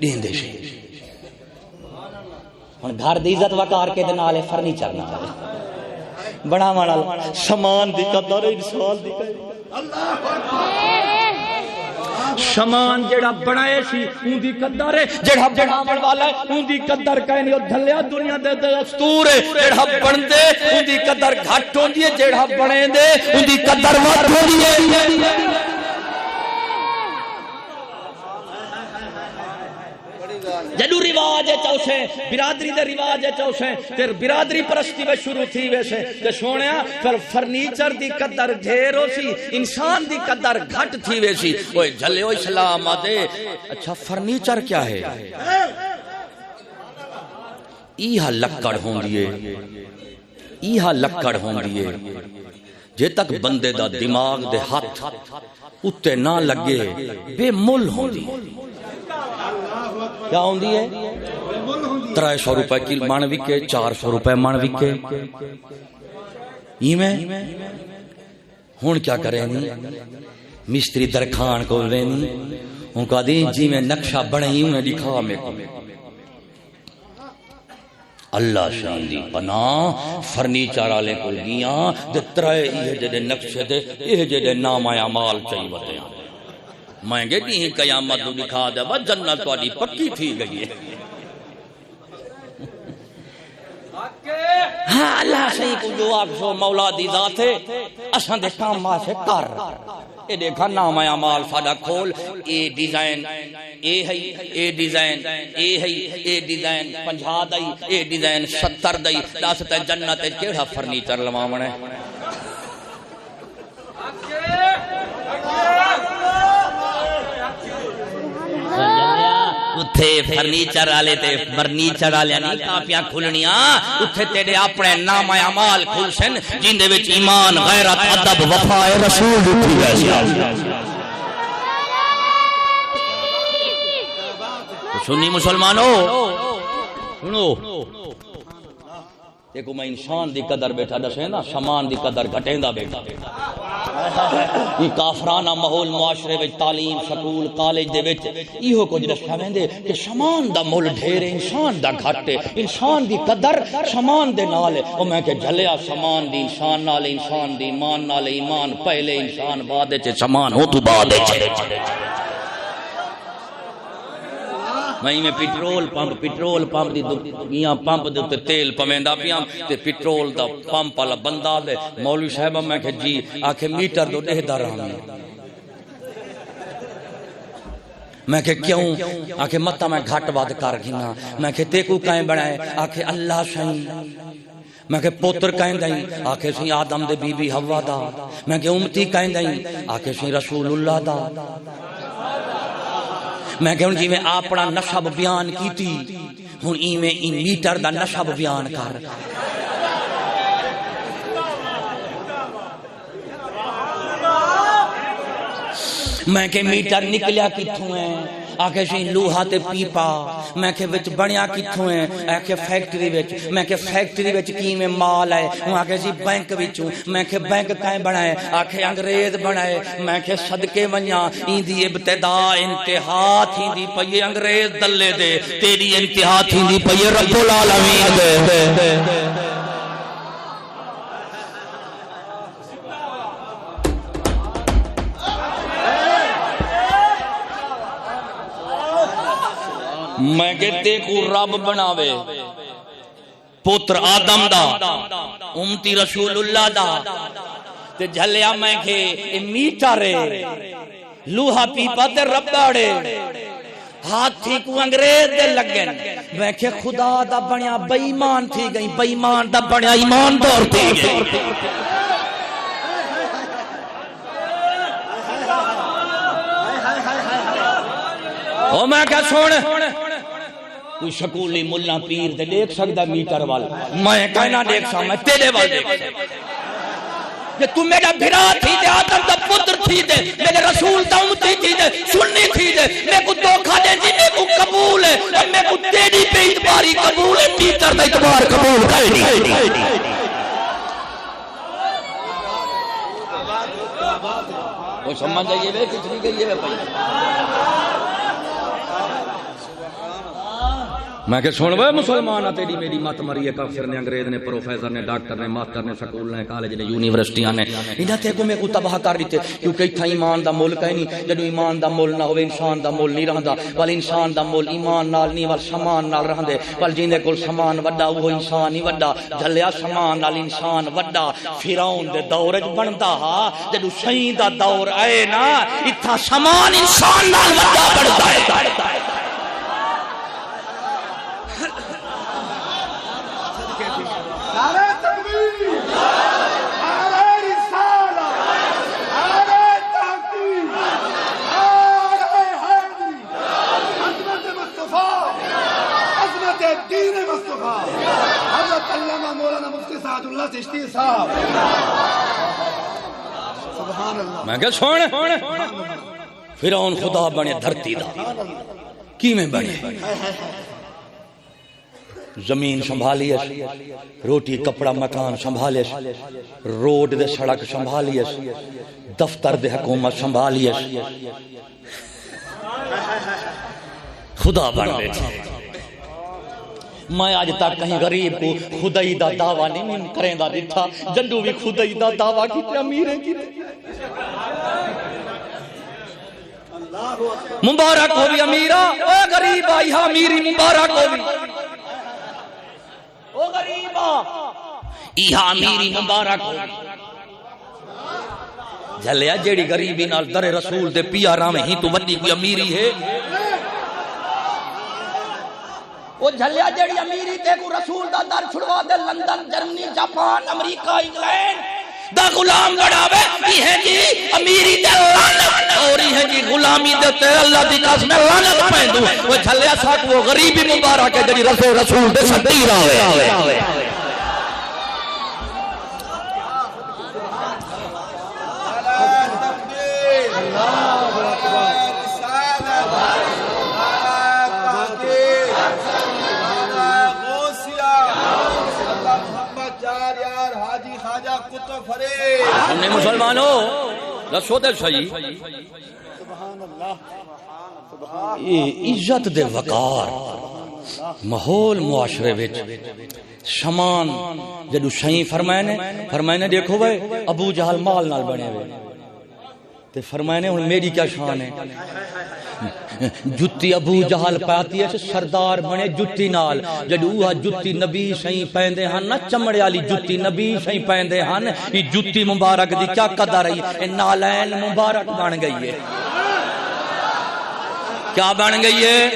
دین دے سے گھر دی عزت وقار کے دن آلے فرنیچر نہ آلے بڑا مانا سامان دی قدر انسان دی شمان جڑا بنائے سی اون دی قدر ہے، جڑا بناون والا ہے اون دی قدر کہیں او دھلیا دنیا دے دستور ہے، جڑا بن دے اون دی قدر گھٹ ہوندی ہے، جڑا بنے دے اون دی قدر ود ہوندی ہے۔ جدو رواج چوسے برادری دے رواج چوسے تیر برادری پرستی میں شروع تھی ویسے تے سونیا پھر فرنیچر دی قدر ڈھیر ہو سی، انسان دی قدر گھٹ تھی ویسی۔ اوے جھلے اسلام آدے اچھا فرنیچر کیا ہے؟ ایہا لکڑ ہوندی ہے، ایہا لکڑ ہوندی ہے جے تک بندے دا دماغ دے ہاتھ اتے نہ لگے بے مل ہوندی ہے۔ کیا ہوندی ہے؟ 300 روپے کی من وکے، 400 روپے من وکے، میں ہون کیا کریں نی مستری درخان کو لینی ان کا دیں جی میں نقشہ بڑھیں انہیں دکھا میں کو اللہ شان دی پناہ فرنیچر آلے کو گیاں دے ترائے یہ جدے نقشے دے یہ جدے نام آیا مال چاہی بڑھیں مہنگے نہیں قیامت تو دکھا دے بس جنت والی پکی تھی گئی ہے۔ ہاں اللہ صحیح کو جو آکسو مولا دی ذات ہے اساں دے کام ماں سے کر اے دیکھا نام آیا مال ساڑا کھول اے ڈیزائن اے ہے اے ڈیزائن اے ہے اے ڈیزائن 50 دائی اے ڈیزائن 70 دائی داستا جنت کیڑا فرنیچر لمامن ہے۔ اتھے فرنیچر آلے تے فرنیچر آلے نہیں کاپیاں کھلنیاں اتھے تیرے اپنے نام اعمال کھل سن جن دے وچ ایمان غیرت ادب وفا رسول اٹھی ویسی سنی مسلمانوں سنو دیکھو میں انسان دی قدر بیٹھا دسے نا شمان دی قدر گھٹیں دا بیٹھا یہ کافرانہ ماحول معاشرے وچ تعلیم سکول کالج دے وچ ایہو کچھ دسا ویندے کہ شمان دا مول ڈھیر انسان دا گھٹ انسان دی قدر شمان دے نال او میں کہ جھلیا شمان دی انسان نال انسان دی ایمان نال ایمان پہلے انسان بعد وچ شمان ہو تو بعد وچ میں پیٹرول پمپ دی دنیا پمپ دے تے تیل پویندا پیاں تے پیٹرول دا پمپ والا بندہ دے مولوی صاحب میں کہ جی آکھے میٹر دو دے دا رہا میں کہ کیوں آکھے متا میں گھٹ واد کر گھنا میں کہ تے کو کہیں بنائے آکھے اللہ شاہی میں کہ پوتر کہیں دائیں آکھے سی آدم دے بی بی حوا دا میں کہ امتی کہیں دائیں آکھے سی رسول اللہ دا میں کہ جی میں اپنا نسب بیان کیتی ہن ایویں این میٹر دا نسب بیان کر میں کہ میٹر نکلیا کتھوں ہے آکھے سی لوہا تے پیپا میں کہ وچ بنیا کتھوں ہے آکھے فیکٹری وچ میں کہ فیکٹری وچ کیویں مال ہے آکھے سی بینک وچوں میں کہ بینک کائیں بنائے آکھے انگریز بنائے میں کہ صدقے ونجا ایندی ابتدا انتہا تھیندی پئی انگریز دلے دے تیری انتہا تھیندی پئی رب العالمین دے میں کہتے کو رب بناوے پتر آدم دا امتی رسول اللہ دا تے جھلیا میں کہ میٹر لوہا پیپا تے ربڑے ہاتھی کو انگریز دے لگن میں کہ خدا دا بنیا بے ایمان تھی گئی بے ایمان دا بنیا ایمان دور تھی گئی او میں کہا سوڑ کوئی شکولی ملہ پیر دے دیکھ سکتا میٹر والا میں کہنا دیکھ سا میں تیرے وال دیکھ سا کہ تم میرا بھرا تھی دے آدم دا پتر تھی دے میرے رسول دا امتی تھی دے سنی تھی دے میں کو دھوکھا دے جی میں کو قبول ہے اور میں کو تیری پہ اعتباری قبول ہے میٹر دا اعتبار قبول کرے نہیں وہ سمجھ جائیے بے کچھ نہیں گئی ہے میں کہ سن بے مسلمان تیری میری مت مری ہے کافر نے انگریز نے پروفیسر نے ڈاکٹر نے ماسٹر نے سکول نے کالج نے یونیورسٹیاں نے انہاں تے کو میں کو تباہ کر دیتے کیونکہ ایتھا ایمان دا ملک ہے نہیں جدوں ایمان دا مول نہ ہوے انسان دا مول نہیں رہندا ول انسان دا مول ایمان نال نہیں ول سامان نال رہندے ول جیندے کول سامان وڈا وہ انسان ہی وڈا جھلیا سامان نال انسان وڈا فرعون دے دور وچ بندا ہا جدوں صحیح دا دور آئے نا ایتھا سامان انسان نال وڈا بندا ہے میں کہ سن فرعون خدا بنے دھرتی دا کی میں بنے زمین سنبھالیس روٹی کپڑا مکان سنبھالیس روڈ دے سڑک سنبھالیس دفتر دے حکومت سنبھالیس خدا بن بیٹھے میں آج تک کہیں غریب کو خدائی دا دعویٰ نہیں کریں دا دیتا جنڈو بھی خدائی دا دعویٰ کیتے امیریں کیتے مبارک ہو بھی امیرہ او غریب آئی ہاں امیری مبارک ہو بھی او غریب ایہا امیری مبارک ہو جھلیا جیڑی غریبی نال در رسول دے پیارا میں ہی تو وڈی کوئی امیری ہے وہ جھلیا جیڑی امیری تے کو رسول دا در چھڑوا دے لندن جرمنی جاپان امریکہ انگلینڈ دا غلام بڑھاوے یہ ہے جی امیری تے لعنت اور یہ ہے جی غلامی دے تے اللہ دی قسم لعنت پہندو وہ جھلیا ساتھ وہ غریبی مبارک ہے جیڑی رسول دے صدیر آوے ہم نے مسلمانوں دسو تے صحیح عزت دے وقار ماحول معاشرے وچ شمان جدو صحیح فرمائے نے دیکھو بھائی ابو جہل مال نال بنے ہوئے تے فرمائے نے میری کیا شان ہے جتی ابو جہل پاتی ہے سردار بنے جتی نال جدو جتی نبی صحیح پہندے ہن نا چمڑے والی جتی نبی صحیح پہندے ہن یہ جتی مبارک دی کیا قدر رہی نالین مبارک بن گئی ہے کیا بن گئی ہے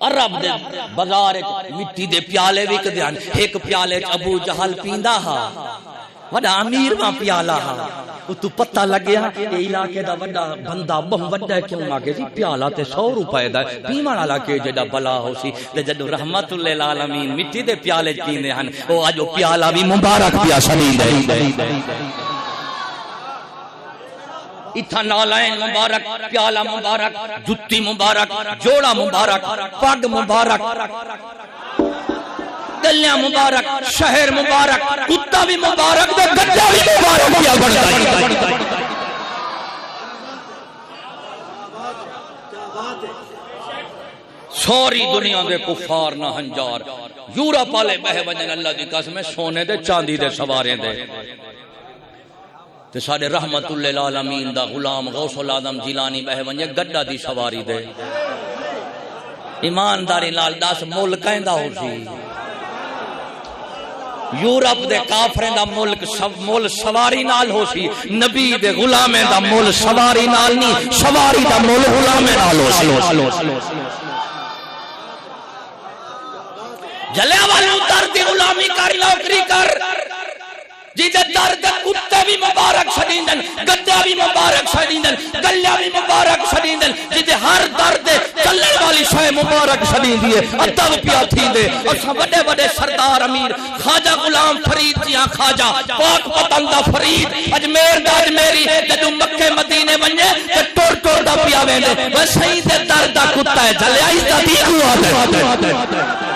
عرب دے بازار مٹی دے پیالے وک دیان ایک پیالے ابو جہل پیندا ہا وڈا امیر ماں پیالا ہا تو پتہ لگیا یہ علاقے دا وڈا بندہ بہت وڈا کیوں ماں سی پیالا تے 100 روپے دا پیمن والا کے جڑا بلا ہو سی تے جدو رحمت للعالمین مٹی دے پیالے پیندے ہن او اج پیالا بھی مبارک پیا سنی دے اتھا نالائن مبارک پیالا مبارک جتی مبارک جوڑا مبارک پگ مبارک گلیاں مبارک شہر مبارک کتا بھی مبارک دے گجا بھی مبارک کیا بڑھتا ہے ساری دنیا دے کفار نہ ہنجار یورپ والے بہ وجن اللہ دی قسم سونے دے چاندی دے سوارے دے تے ساڈے رحمت للعالمین دا غلام غوث العظم جیلانی بہ ونجے گڈا دی سواری دے ایمانداری نال دس ملک کیندا ہو سی یورپ دے کافریں دا ملک مول سواری نال ہو سی نبی دے غلامیں دا مول سواری نال نہیں سواری دا مول غلامیں نال ہو سی جلیا والوں درد غلامی کر نوکری کر جیدے درد کتے بھی مبارک شدیندن گدہ بھی مبارک شدیندن گلیہ بھی مبارک شدیندن جیدے ہر درد چلن والی شے مبارک شدیندی ہے ادب پیا تھی دے اور سب بڑے بڑے سردار امیر خواجہ غلام فرید جیاں خواجہ پاک پتندہ فرید اجمیر دا اجمیری جدو مکہ مدینے بنجے تے ٹور ٹور دا پیا ویندے وہ سید درد دا کتا ہے جلیا اس دا دیکھو آدھے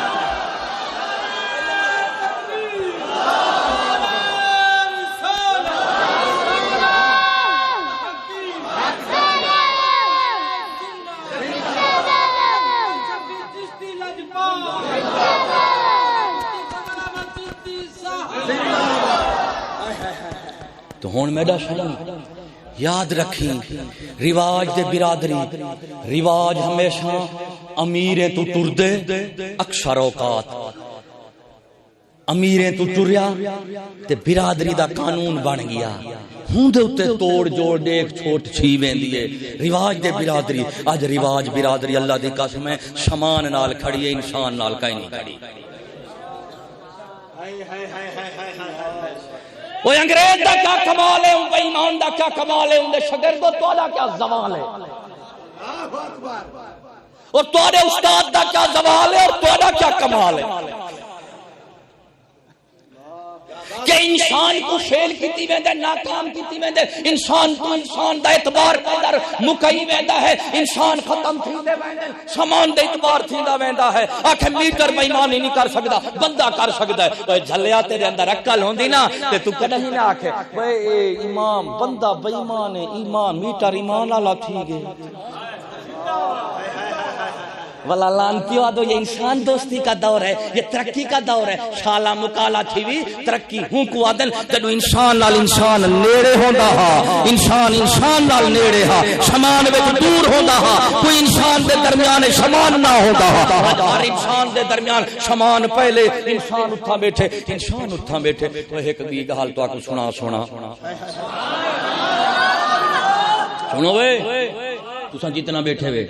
ہون میڈا شاہی یاد رکھی رواج دے برادری رواج ہمیشہ امیریں تو ٹر دے اکثر اوقات امیریں تو ٹریا تے برادری دا قانون بن گیا ہوں دے اتے توڑ جوڑ دیکھ چھوٹ چھی ویندی ہے رواج دے برادری اج رواج برادری اللہ دی قسم ہے شمان نال کھڑی ہے انسان نال کہیں نہیں کھڑی وہ انگریز دا کیا کمال ہے بے ایمان دا کیا کمال ہے ان دے شاگردوں تواڈا کیا زوال ہے اور تواڈے استاد دا کیا زوال ہے اور تواڈا کیا کمال ہے کہ انسان کو فیل کیتی ویندا ناکام کیتی ویندا انسان تو انسان دا اعتبار پیدا مکئی ویندا ہے انسان ختم تھیندے ویندا سامان دا اعتبار تھیندا ویندا ہے آکھے میٹر بے ایمان نہیں کر سکدا بندہ کر سکدا ہے اوے جھلیا تیرے اندر عقل ہوندی نا تے تو کدی نہ آکھے اوے امام بندہ بے ایمان ہے ایمان میٹر ایمان والا تھی گئے والا لانتیو آدھو یہ انسان دوستی کا دور ہے یہ ترقی کا دور ہے شالا مکالا تھی بھی ترقی ہوں کو آدن جدو انسان نال انسان نیڑے ہوندا ہا انسان نال نیڑے ہا شمان وچ دور ہوندا ہا کوئی انسان دے درمیان شمان نہ ہوندا ہا ہر انسان دے درمیان شمان پہلے انسان اٹھا بیٹھے وہ ایک دی گل تو کو سنا سنو وے تساں جتنا بیٹھے وے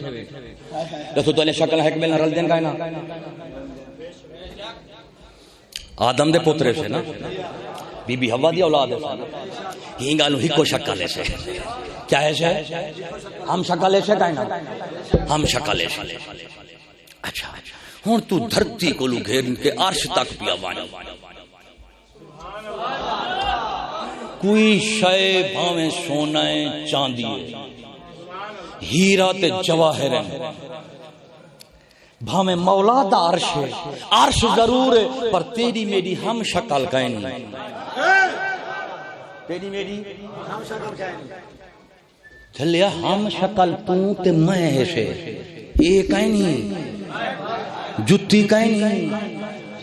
دسو تو شکل ہے کہ ملنا رل دین کا نا آدم دے پوترے سے نا بی بی حوا دی اولاد ہے ہی گالو ہی کو شکل ہے سے کیا ہے سے ہم شکل ہے سے کا نا ہم شکل ہے سے اچھا ہن تو دھرتی کو لو گھیر کے عرش تک پیا وانی کوئی شے بھاویں سونا ہے چاندی ہے ہیرا تے جواہر ہے بھامے مولا دا عرش ہے عرش ضرور ہے پر تیری میری ہم شکل کہیں نہیں تیری میری ہم شکل کہیں نہیں چلیا ہم شکل تو تے میں ہے سے یہ کہیں نہیں جتی کہیں نہیں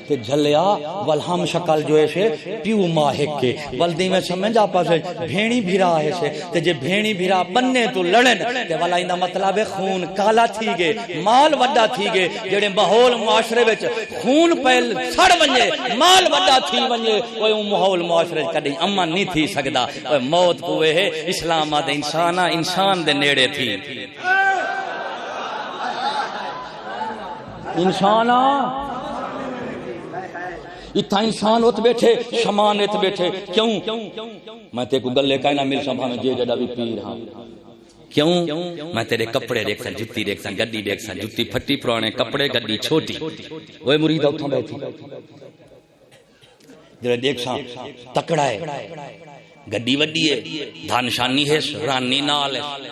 کہ جھلیا ول ہم شکل جو ہے سے پیو ماہک کے ولدی میں سمجھ آپا سے بھینی بھیرا ہے سے تے جے بھینی بھیرا بننے تو لڑن تے والا ایندہ مطلب ہے خون کالا تھی گے مال وڈا تھی گے جڑے ماحول معاشرے وچ خون پہل سڑ ونجے مال وڈا تھی ونجے وہ ماحول معاشرے کدی امن نہیں تھی سکدا موت ہوئے ہے اسلام دے انسان دے نیڑے تھی انسانا اتھا انسان ہوت بیٹھے شمان ہوت بیٹھے کیوں میں تے کو گلے کائنا مل سبھا میں جے جڑا بھی پیر ہاں کیوں میں تیرے کپڑے دیکھ سن جتی دیکھ سن گڈی دیکھ سن جتی پھٹی پرانے کپڑے گڈی چھوٹی وہ مرید اتھا بیٹھی جڑا دیکھ سن تکڑا ہے گڈی وڈی ہے دھان شانی ہے رانی نال ہے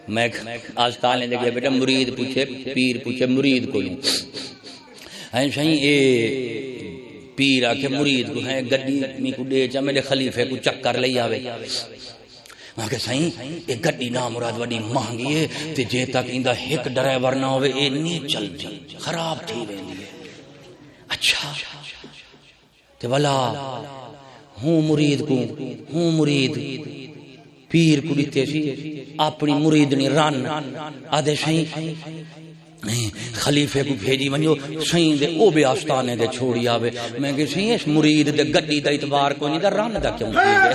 میں آج تالیں دیکھ بیٹا مرید پوچھے پیر پوچھے مرید کو لوں ہیں شاہیں اے پیر آکے مرید کو ہیں گڈی می کو دے چا میرے خلیفے کو چکر لئی آوے آکے سائیں اے گڈی نا مراد وڈی مہنگی ہے تے جے تک اندہ ایک ڈرائیور نہ ہوئے اے نہیں چل دی خراب تھی رہی ہے اچھا تے بلا ہوں مرید پیر کو دیتے سی اپنی مریدنی رن آدھے سائیں خلیفے کو بھیجی ونجو سائیں دے او بے آستانے دے چھوڑی آوے میں کہ سائیں اس مرید دے گڈی دا اعتبار کو نہیں دا رن دا کیوں کی گئے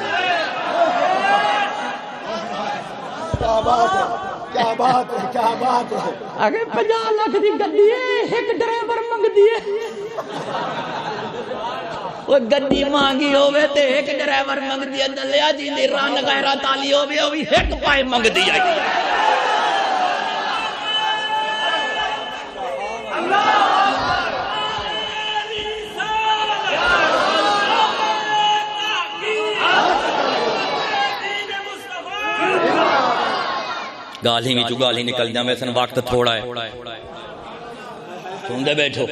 کیا بات ہے آگے 50 لاکھ دی گڈی ہے ایک ڈرائیور منگ دیے وہ گڈی مانگی ہوئے تے ایک ڈرائیور منگ دیا دلیا جی دی رن غیرت آلی ہوئے ہوئی ایک پائے منگ دیا گالی میں جو گالی نکل جائیں ویسن وقت تھوڑا ہے تم دے بیٹھو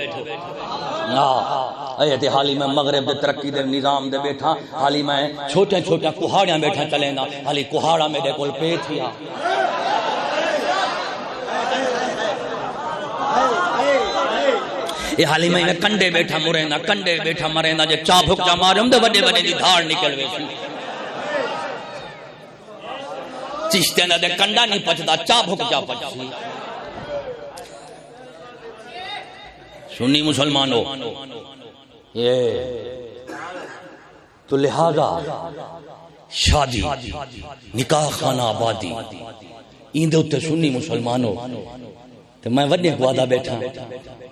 ایتے حالی میں مغرب دے ترقی دے نظام دے بیٹھا حالی میں چھوٹے کوہاڑیاں بیٹھا چلیں نا حالی کوہاڑا میرے کول پے تھیا یہ حالی میں کنڈے بیٹھا مریندا کنڈے بیٹھا مریندا جے چا بھک جا مارم دے وڈے وڈے دی دھاڑ نکل ویسی چشتے نہ دے کنڈا نہیں پچدا چا بھک جا پچسی سنی مسلمانوں یہ تو لہذا شادی نکاح خانہ آبادی این دے اتے سنی مسلمانوں تو میں وڈے کو وعدہ بیٹھا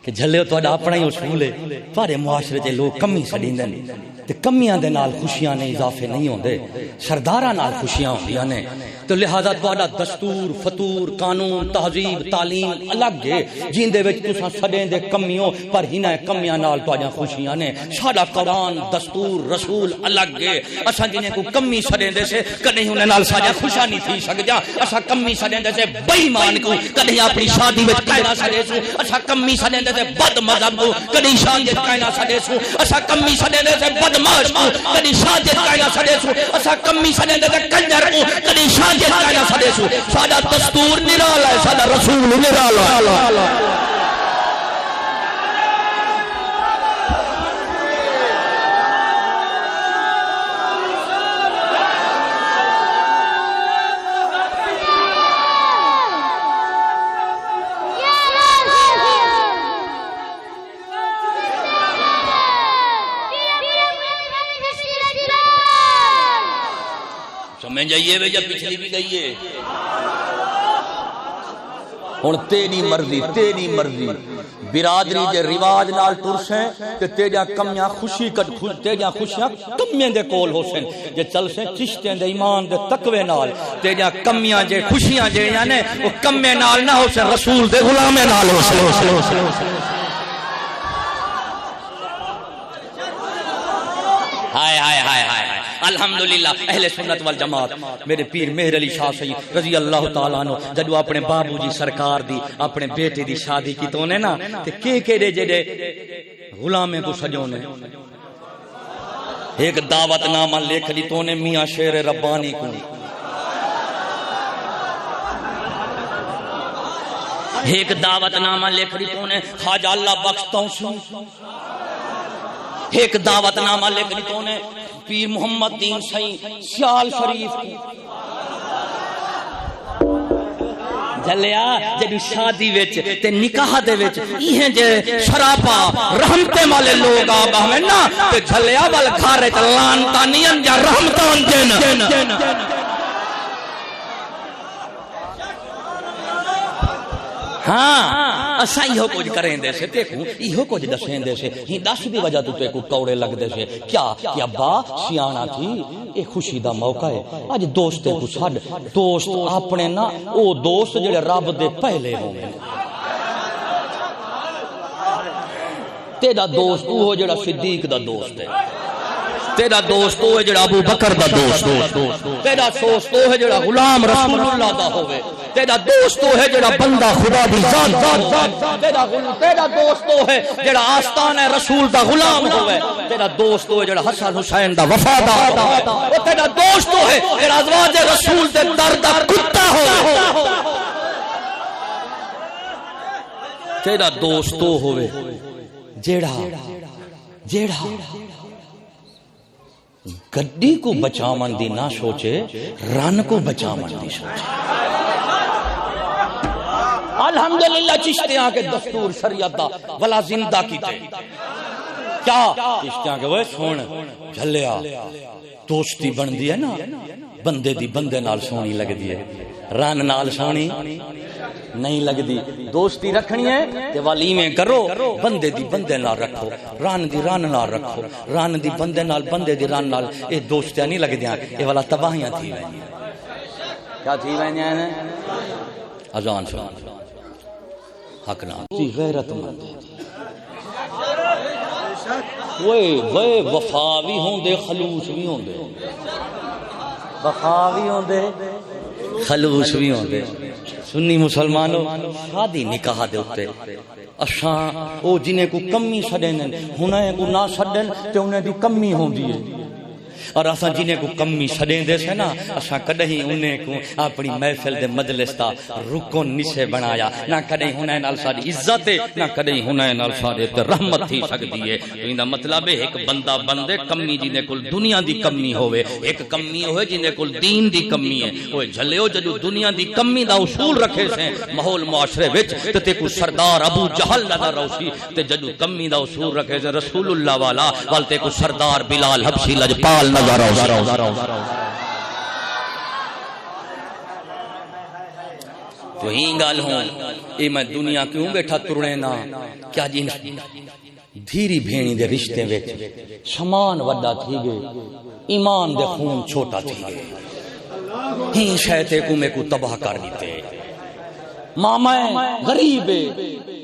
کہ جھلے تو اپنا ہی اصول ہے پارے معاشرے تے لوگ کمی سڑیندے تے کمیاں دے نال خوشیاں نے اضافے نہیں ہوندے سرداراں نال خوشیاں ہوندیاں نے تو لہذا تہاڈا دستور فطور قانون تہذیب تعلیم الگ ہے جین دے وچ تساں سڑیں دے کمیوں پر ہنہ کمیاں نال تہاڈیاں خوشیاں نے ساڈا قرآن دستور رسول الگ ہے اساں جنے کو کمی سڑیں دے سے کدی انہاں نال ساڈا خوشا نہیں تھی سکدا اساں کمی سڑیں دے سے بے ایمان کو کدی اپنی شادی وچ کہنا سڑے سو اساں کمی سڑیں دے سے بد مذہب کو کدی شادی وچ کہنا سڑے سو اساں کمی سڑیں دے سے بدمعاش کو کدی شادی وچ کہنا سڑے سو اساں کمی سڑیں دے سے کنجر کو کدی شادی کہنا سڑے سو ساڈا دستور نرالا ہے ساڈا رسول نرالا ہے سمجھ جائیے بے جب پچھلی بھی گئی ہے ہن تیری مرضی برادری دے رواج نال ٹرسیں تے تیجا کمیاں خوشی کٹ تیجا خوشیاں کمیاں دے کول ہوسن جے چلسیں چشتیں دے ایمان دے تقوی نال تیجا کمیاں جے خوشیاں جے یعنی وہ کمے نال نہ ہوسن رسول دے غلامے نال ہوسن ہائے ہائے ہائے ہائے الحمدللہ اہل سنت والجماعت میرے پیر مہر علی شاہ سید رضی اللہ تعالیٰ عنہ جدو اپنے بابو جی سرکار دی اپنے بیٹے دی شادی کی تو نے نا تے کے جڑے غلامے کو سجونے ایک دعوت نامہ لکھ دی تو نے میاں شیر ربانی کو ایک دعوت نامہ لکھ دی تو نے خواجہ اللہ بخش توسن ایک دعوت نامہ لکھ دی تو نے پیر محمد دین سائی سیال شریف کی جلیا جدو شادی وچ تے نکاح دے وچ ایہیں جے شراپا رحمتے والے لوگ آگا ہمیں نا تے جلیا وال گھارے تے لانتا نہیں جا رحمتان جن ہاں اسا ایہو کچھ کریں دے سے دیکھوں ایہو کچھ دسیں دے سے ہی دس دی وجہ تو تے کو کوڑے لگ دے سے کیا کہ ابا سیانا تھی اے خوشی دا موقع ہے اج دوستے کو چھڈ دوست اپنے نا او دوست جڑے رب دے پہلے ہوں تیرا دوست وہ جڑا صدیق دا دوست ہے تیرا دوست وہ جڑا ابو بکر دا دوست تیرا دوست وہ ہے جڑا غلام رسول اللہ دا ہوئے تیرا دوست وہ ہے جڑا بندہ خدا دی ذات تیرا دوست وہ ہے جڑا آستان رسول دا غلام ہوئے تیرا دوست وہ ہے جڑا حسن حسین دا وفادار وہ تیرا دوست وہ ہے جڑا ازواج رسول دے در دا کتا ہوئے تیرا دوست وہ ہوئے جیڑا گڈی کو بچامن دی نہ سوچے رن کو بچامن دی سوچے الحمدللہ چشتیاں کے دستور شریعت دا ولا زندہ کیتے کیا چشتیاں کے وہ سن جھلیا دوستی بن دی ہے نا بندے دی بندے نال سونی لگ دی ہے رن نال سونی نہیں لگ دی دوستی رکھنی ہے تے ولیمے کرو بندے دی بندے نال رکھو رن دی رن نال رکھو رن دی بندے نال بندے دی رن نال اے دوستیاں نہیں لگ دیاں اے والا تباہیاں تھی وینیاں کیا تھی وینیاں نے اذان سن حق نام تی غیرت مند وہ وفا بھی ہوں دے خلوص بھی ہوں دے وفا بھی ہوں دے خلوص بھی ہوں دے سنی مسلمانوں شادی نکاح دے اتے اساں او جنہیں کو کمی سڈن ہنے کو نہ سڈن تے انہیں دی کمی ہوندی ہے اور اساں جنہیں کو کمی سڑیں دے سے نا اساں کدہیں انہیں کو اپنی محفل دے مجلس تا رکن نشے بنایا نہ کدہیں ہنے نال ساری عزت نہ کدہیں ہنے نال سارے تے رحمت تھی سکتی ہے. تو ایندا مطلب ہے ایک بندہ بندے کمی جنہیں کول دنیا دی کمی ہوئے ایک کمی ہوئے جنہیں کول دین دی کمی ہے. اوے جھلیو جدو دنیا دی کمی دا اصول رکھے سے ماحول معاشرے وچ تے کو سردار ابو جہل نظر روسی تے جدو کمی دا اصول رکھے سے رسول اللہ والا والتے کو سردار بلال حبشی لجپال نظر روسی. تو ہی گال ہوں اے میں دنیا کیوں بیٹھا ترنے نا کیا جی دھیری بھینی دے رشتے وچ سامان وڈا تھی گئے ایمان دے خون چھوٹا تھی گئے ہی شیطے کو میں کو تباہ کر دیتے. ماما غریب ہے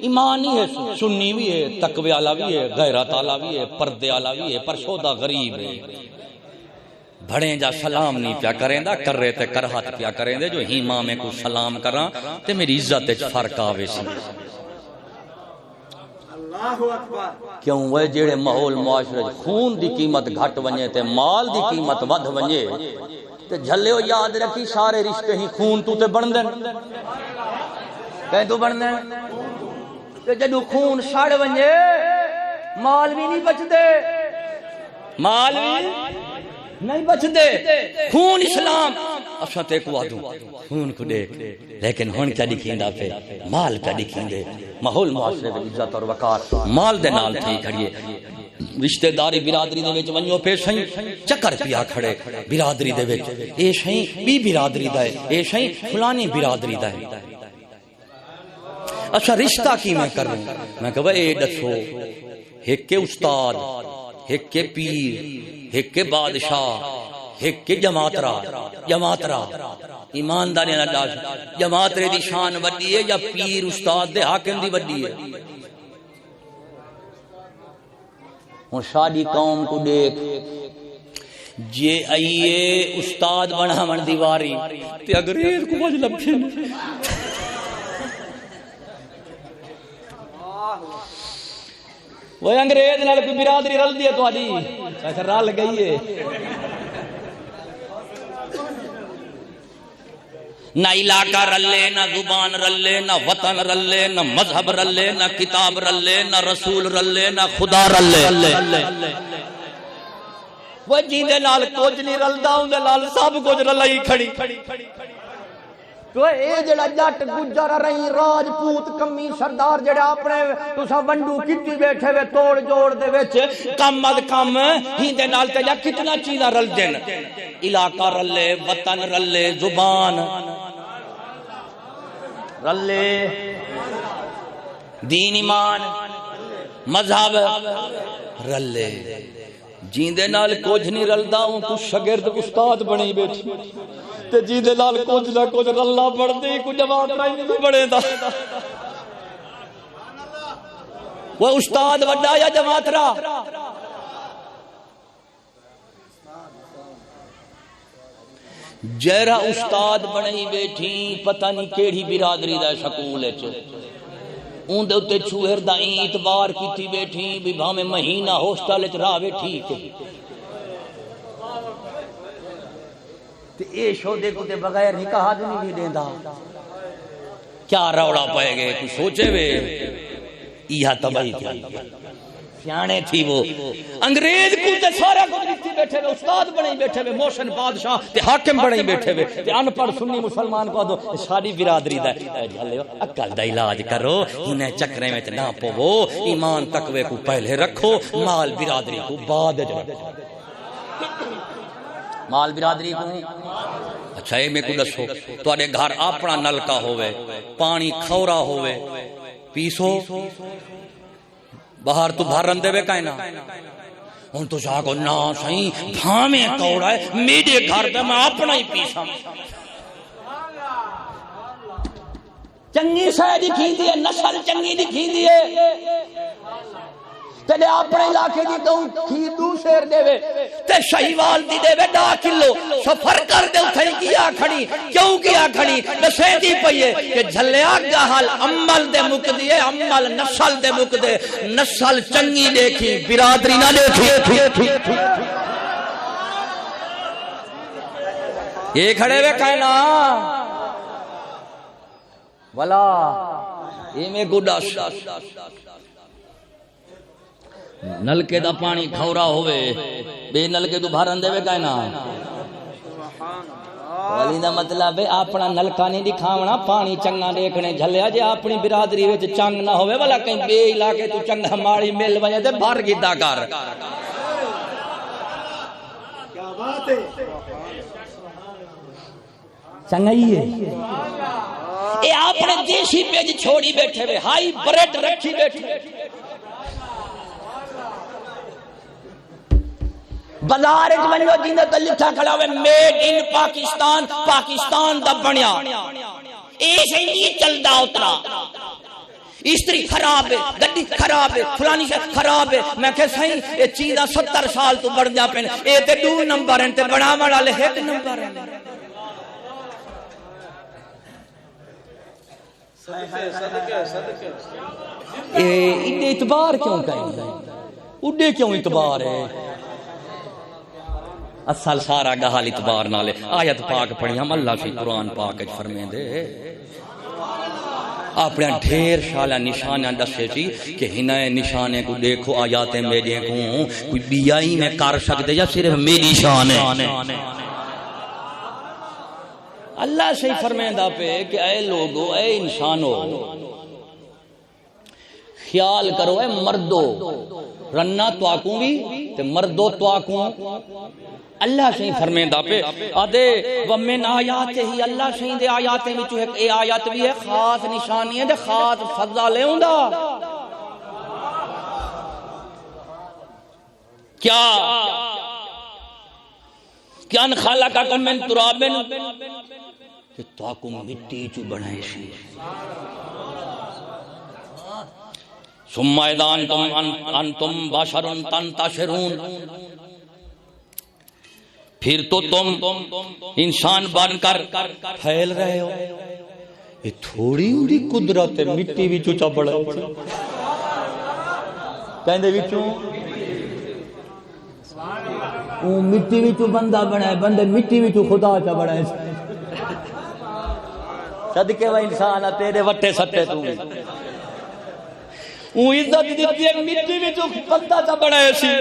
ایمان ہی ہے سنی بھی ہے تقوی والا بھی ہے غیرت والا بھی ہے پردے والا بھی ہے پر سودا غریب ہے. بھڑیں جا سلام نہیں پیا کریں دا کر رہے تے کرہت پیا کریں دے جو ہی ماں میں کو سلام کراں تے میری عزت وچ فرق آوے سی. کیوں وہ جڑے ماحول معاشرے خون دی قیمت گھٹ ونجے تے مال دی قیمت ود ونجے تے جھلیو یاد رکھی سارے رشتے ہی خون تو تے بن دین کہیں تو بن دین تے جدو خون سڑ ونجے مال بھی نہیں بچ دے مال بھی نہیں بچ دے. خون اسلام اساں تے کو آدوں خون کو دیکھ لیکن ہن کیا دکھیندا پہ مال کیا دکھیندے ماحول معاشرے وچ عزت اور وقار مال دے نال تھی کھڑیے. رشتہ داری برادری دے وچ ونجو پہ سہی چکر پیا کھڑے برادری دے وچ اے سہی بی برادری دا ہے اے سہی فلانی برادری دا ہے. اچھا رشتہ کی میں کر رہا ہوں میں کہا اے دسو ایک کے استاد ایک کے پیر ایک کے بادشاہ ایک کے جماعترا ایمانداری نہ داش جماعترے دی شان وڈی ہے یا پیر استاد دے حاکم دی وڈی ہے. ہن شادی قوم کو دیکھ جے آئیے استاد بناون دی واری تے انگریز کو مجھ لبھے وہ انگریز نال کوئی برادری رل دی ہے تہاڈی اچھا رل گئی ہے. نہ علاقہ رلے نہ زبان رلے نہ وطن رلے نہ مذہب رلے نہ کتاب رلے نہ رسول رلے نہ خدا رلے. وہ جیندے نال کچھ نہیں رلدا اون دے نال سب کچھ رلائی کھڑی. تو اے جڑا جٹ گجر رہی راجپوت کمی سردار جڑا اپنے تسا ونڈو کیتی بیٹھے وے توڑ جوڑ دے وچ کم از کم ہی دے نال تے کتنا چیزاں رل دین علاقہ رلے وطن رلے زبان رلے دین ایمان مذہب رلے. جیندے نال کچھ نہیں رلدا ہوں تو شاگرد استاد بنی بیٹھی تے جیندے نال کچھ نہ کچھ رلا پڑدی کو جواب نہیں بڑے دا. وہ استاد وڈا یا جماعترا جیرا استاد بنی بیٹھی پتہ نہیں کیڑی برادری دا سکول وچ اون دے اوتے چھوہر دا اعتبار کیتی بیٹھی بھی بھاویں مہینہ ہاسٹل وچ راہ ٹھیک ہے تے اے شودے کو تے بغیر نکاح نہیں دیندا. کیا روڑا پائے گئے کوئی سوچے وے یہ تباہی کی سیانے تھی وہ انگریز کو تے سارا کچھ لکھتی بیٹھے ہوئے استاد بنے بیٹھے ہوئے محسن بادشاہ تے حاکم بنے بیٹھے ہوئے تے ان پڑھ سنی مسلمان کو دو ساری برادری دا عقل دا علاج کرو انہیں چکرے میں نہ پوو ایمان تقوی کو پہلے رکھو مال برادری کو بعد رکھو. مال برادری کو اچھا اے میں کو دسو تواڈے گھر اپنا نلکا ہوئے پانی کھورا ہوئے پیسو باہر تو بھر رندے وے کائنا ہن تو جا کو نا سہی بھاویں کوڑا ہے میرے گھر تے میں اپنا ہی پیساں چنگی شے دکھی دی ہے نسل چنگی دکھی دی ہے تے اپنے علاقے دی تو کھیدو شیر دے وے تے شہیوال دی دے وے 10 کلو سفر کر دے اتھے کیا کھڑی کیوں کیا کھڑی دسے دی پئیے کہ جھلیا گہل عمل دے مک دی عمل نسل دے مک دے نسل چنگی دیکھی برادری نہ دیکھی. یہ کھڑے ہوئے کہنا بلا یہ میں گڈاس نلکے دا پانی کھورا ہوئے بے نلکے تو بھرن دے وے کہنا والی دا مطلب ہے اپنا نلکا نہیں دکھاونا پانی چنگا دیکھنے جھلیا جے اپنی برادری وچ چنگ نہ ہوئے والا کہیں بے علاقے تو چنگا ماڑی مل وجہ تے بھر گیتا کر کیا بات ہے چنگا ہی ہے اے اپنے دیسی پیج چھوڑی بیٹھے ہوئے ہائی بریڈ رکھی بیٹھے بازار وچ ونجو جیندے تے لکھا کھڑا ہوئے میڈ ان پاکستان پاکستان دا بنیا اے صحیح نہیں چلدا اترا استری خراب ہے گڈی خراب ہے فلانی شے خراب ہے میں کہ صحیح اے چیزاں 70 سال تو بڑھ جا پین اے تے 2 نمبر ہیں تے بناون والے 1 نمبر ہیں اے اعتبار کیوں کہیں اڈے کیوں اعتبار ہے اصل سارا گہال اعتبار نالے آیت پاک پڑھی ہم اللہ سے قرآن پاک فرمیں دے اپنے ڈھیر شالہ نشانہ دسے تھی کہ ہنائے نشانے کو دیکھو آیاتیں میں دیکھوں کوئی بیائی میں کر سکتے یا صرف میری شان ہے اللہ سے فرمیں دا پہ کہ اے لوگو اے انسانو خیال کرو اے مردو رنہ تو آکوں بھی تے مردو تو آکوں اللہ سے فرمیں دا پہ آدھے ومن آیات ہی اللہ سے دے آیاتیں بھی چوہے اے آیات بھی ہے خاص نشانی ہے دے خاص فضا لے ہوں دا کیا ان خالقکم من تراب کہ تاکم مٹی چو بنائے سی ثم اذا انتم بشر تنتشرون پھر تو تم انسان بن کر پھیل رہے ہو یہ تھوڑی اڑی قدرت ہے مٹی بھی چوچا بڑا کہندے وچوں وہ مٹی وچوں بندہ بنائے بندے مٹی وچوں خدا چا بنائے صدقے و انسان تیرے وٹے سٹے تو وہ عزت دیتی ہے مٹی وچوں بندہ چا بنائے سی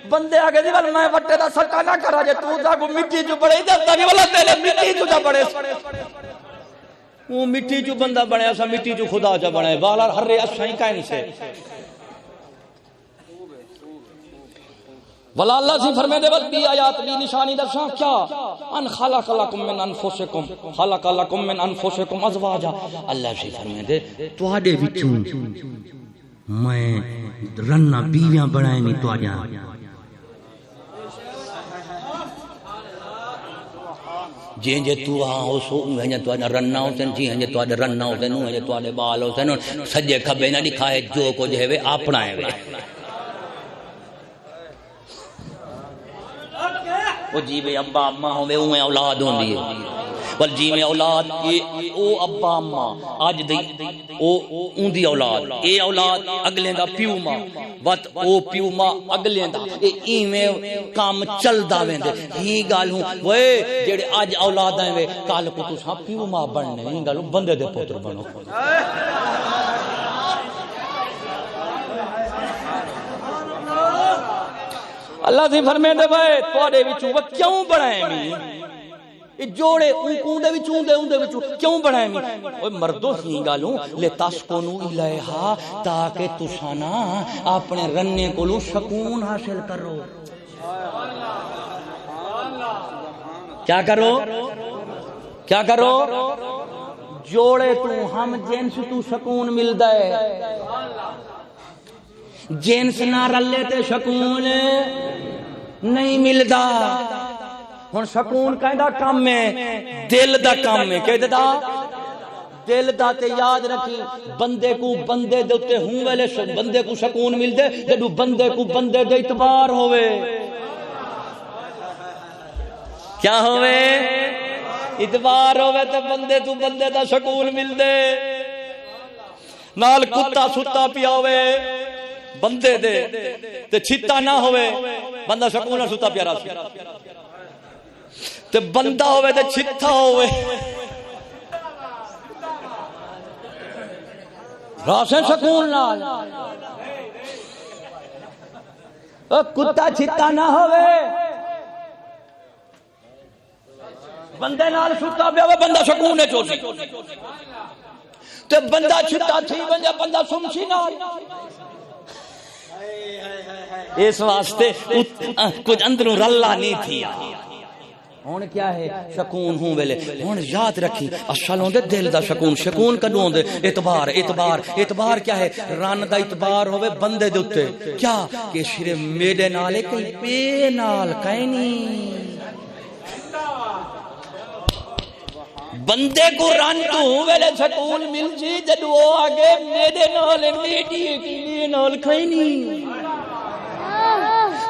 بندے آگے دی والا میں وٹے دا سٹا نہ کرا جے تو دا کو مٹی چوں بڑے دستا نہیں والا تیرے مٹی چوں چا بڑے وہ مٹی چوں بندہ بنائے اسا مٹی چوں خدا چا بنائے بالا ہر رے اسائی کائن سے ولا اللہ سے فرمائے دے بس بھی آیات بھی نشانی درشاں کیا ان خلق لکم من انفسکم خلق لکم من انفسکم ازواجا اللہ سے فرمائے دے تو آڈے وچوں میں رنہ بیویاں بنائیں نہیں تو آجاں جیں جے تو ہاں ہو سو ہیں جے تو آجاں رنہ ہوتے ہیں جی ہیں جے تو آجاں رنہ ہوتے ہیں جے تو آجاں بال ہوتے ہیں سجے کھبے نہ دکھائے جو کو جے وے اپنا ہے وہ جی میں ابا اماں ہوئے اوہ اولاد ہوں دیئے بل جی میں اولاد او ابا اماں آج دی اون دی اولاد اے اولاد اگلیں دا پیو ماں وط او پیو ماں اگلیں دا ای میں کام چل دا ویں دے ہی گالوں وہ جیڑے آج اولاد آئیں وے کال کو تو ساں پیو ماں بننے ہی گالوں بندے دے پوتر بنو اللہ سے فرمائے دے بھائی توڑے وچوں وہ کیوں بڑھائیں میں جوڑے اون دے وچوں کیوں بڑھائیں میں اوہ مردو ہی گالوں لے تاسکونو الیہا تاکہ تسانا اپنے رننے کو لو سکون حاصل کرو کیا کرو جوڑے تو ہم جنس تو سکون مل دے جنس نہ رلے تے سکون نہیں ملدا ہن سکون کہندا کم ہے دل دا کم ہے کہدا دل دا تے یاد رکھی بندے کو بندے دے اوتے ہوں ویلے بندے کو سکون مل دے جدوں بندے کو بندے دے اعتبار ہوئے کیا ہوئے اعتبار ہوئے تے بندے تو بندے دا سکون مل دے نال کتا ستا پیا ہوئے بندے دے تے چھتا نہ ہوئے بندہ سکون نہ ستا پیارا سی تے بندہ ہوئے تے چھتا ہوئے راسے سکون نال کتا چھتا نہ ہوئے بندے نال ستا پیا ہوئے بندہ سکون ہے چوسی تے بندہ چھتا تھی بندہ سمسی نال اس واسطے کچھ اندروں رلا نہیں تھی ہون کیا ہے سکون ہوں ویلے ہون یاد رکھی اصل ہوندے دل دا سکون سکون کدوں ہوندے اعتبار اعتبار اعتبار کیا ہے رن دا اعتبار ہوے بندے دے اوتے کیا کہ صرف میرے نال کوئی بے نال کہیں نہیں بندے کو رن تو ویلے سکون مل جی جدو آگے میرے نال میڈی کی نال کہیں نہیں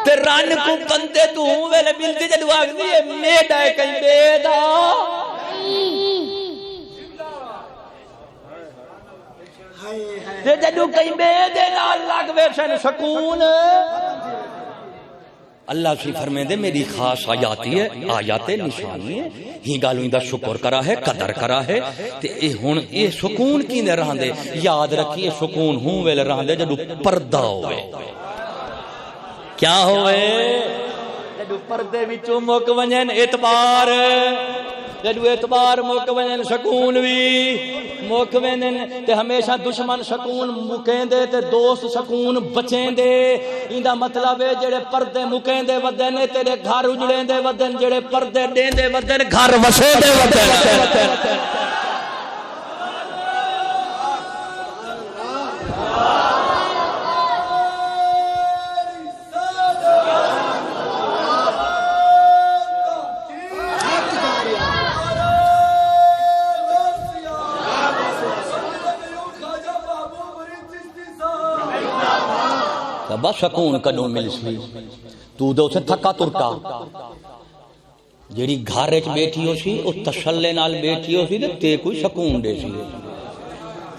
تے رن کو بندے تو ویلے ملتی جدو آگدی ہے میڈا ہے کہیں بیدا تے جدو کہیں بیدے نال لگ ویسن سکون اللہ سے فرمائے دے میری خاص آیاتی ہے آیات نشانی ہے ہی گالوں دا شکر کرا ہے قدر کرا ہے تے اے ہن اے سکون کی نے رہندے یاد رکھیے سکون ہوں ویلے رہندے جدو پردہ ہوئے کیا ہوئے جدو پردے وچوں مک ونجن اعتبار جدو اعتبار مک ونجن سکون وی مک ونجن تے ہمیشہ دشمن سکون مکیں دے تے دوست سکون بچیں دے ایندا مطلب ہے جڑے پردے مکیں دے ودن تیرے گھر اجڑیں دے ودن جڑے پردے دیں دے ودن گھر وسے دے ودن بس سکون کدوں مل سی تو دے اسے تھکا ترکا جیڑی گھر وچ بیٹھی ہو سی او تسلے نال بیٹھی ہو سی تے کوئی سکون دے سی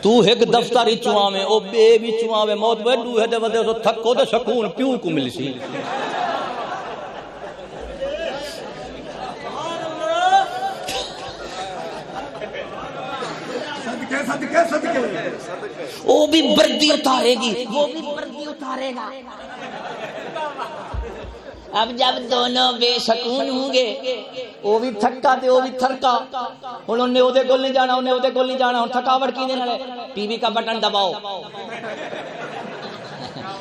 تو ایک دفتر وچ آویں او بے وچ آویں موت وے دوہے دے ودے تو تھکو تے سکون پیو کو مل سی وہ بھی بردی اتارے گی وہ بھی بردی اتارے گا اب جب دونوں بے سکون ہوں گے وہ بھی تھکا تے وہ بھی تھرکا ہن انہیں او دے کول نہیں جانا انہیں او دے کول نہیں جانا ہن تھکاوٹ کی دے نال ٹی وی کا بٹن دباؤ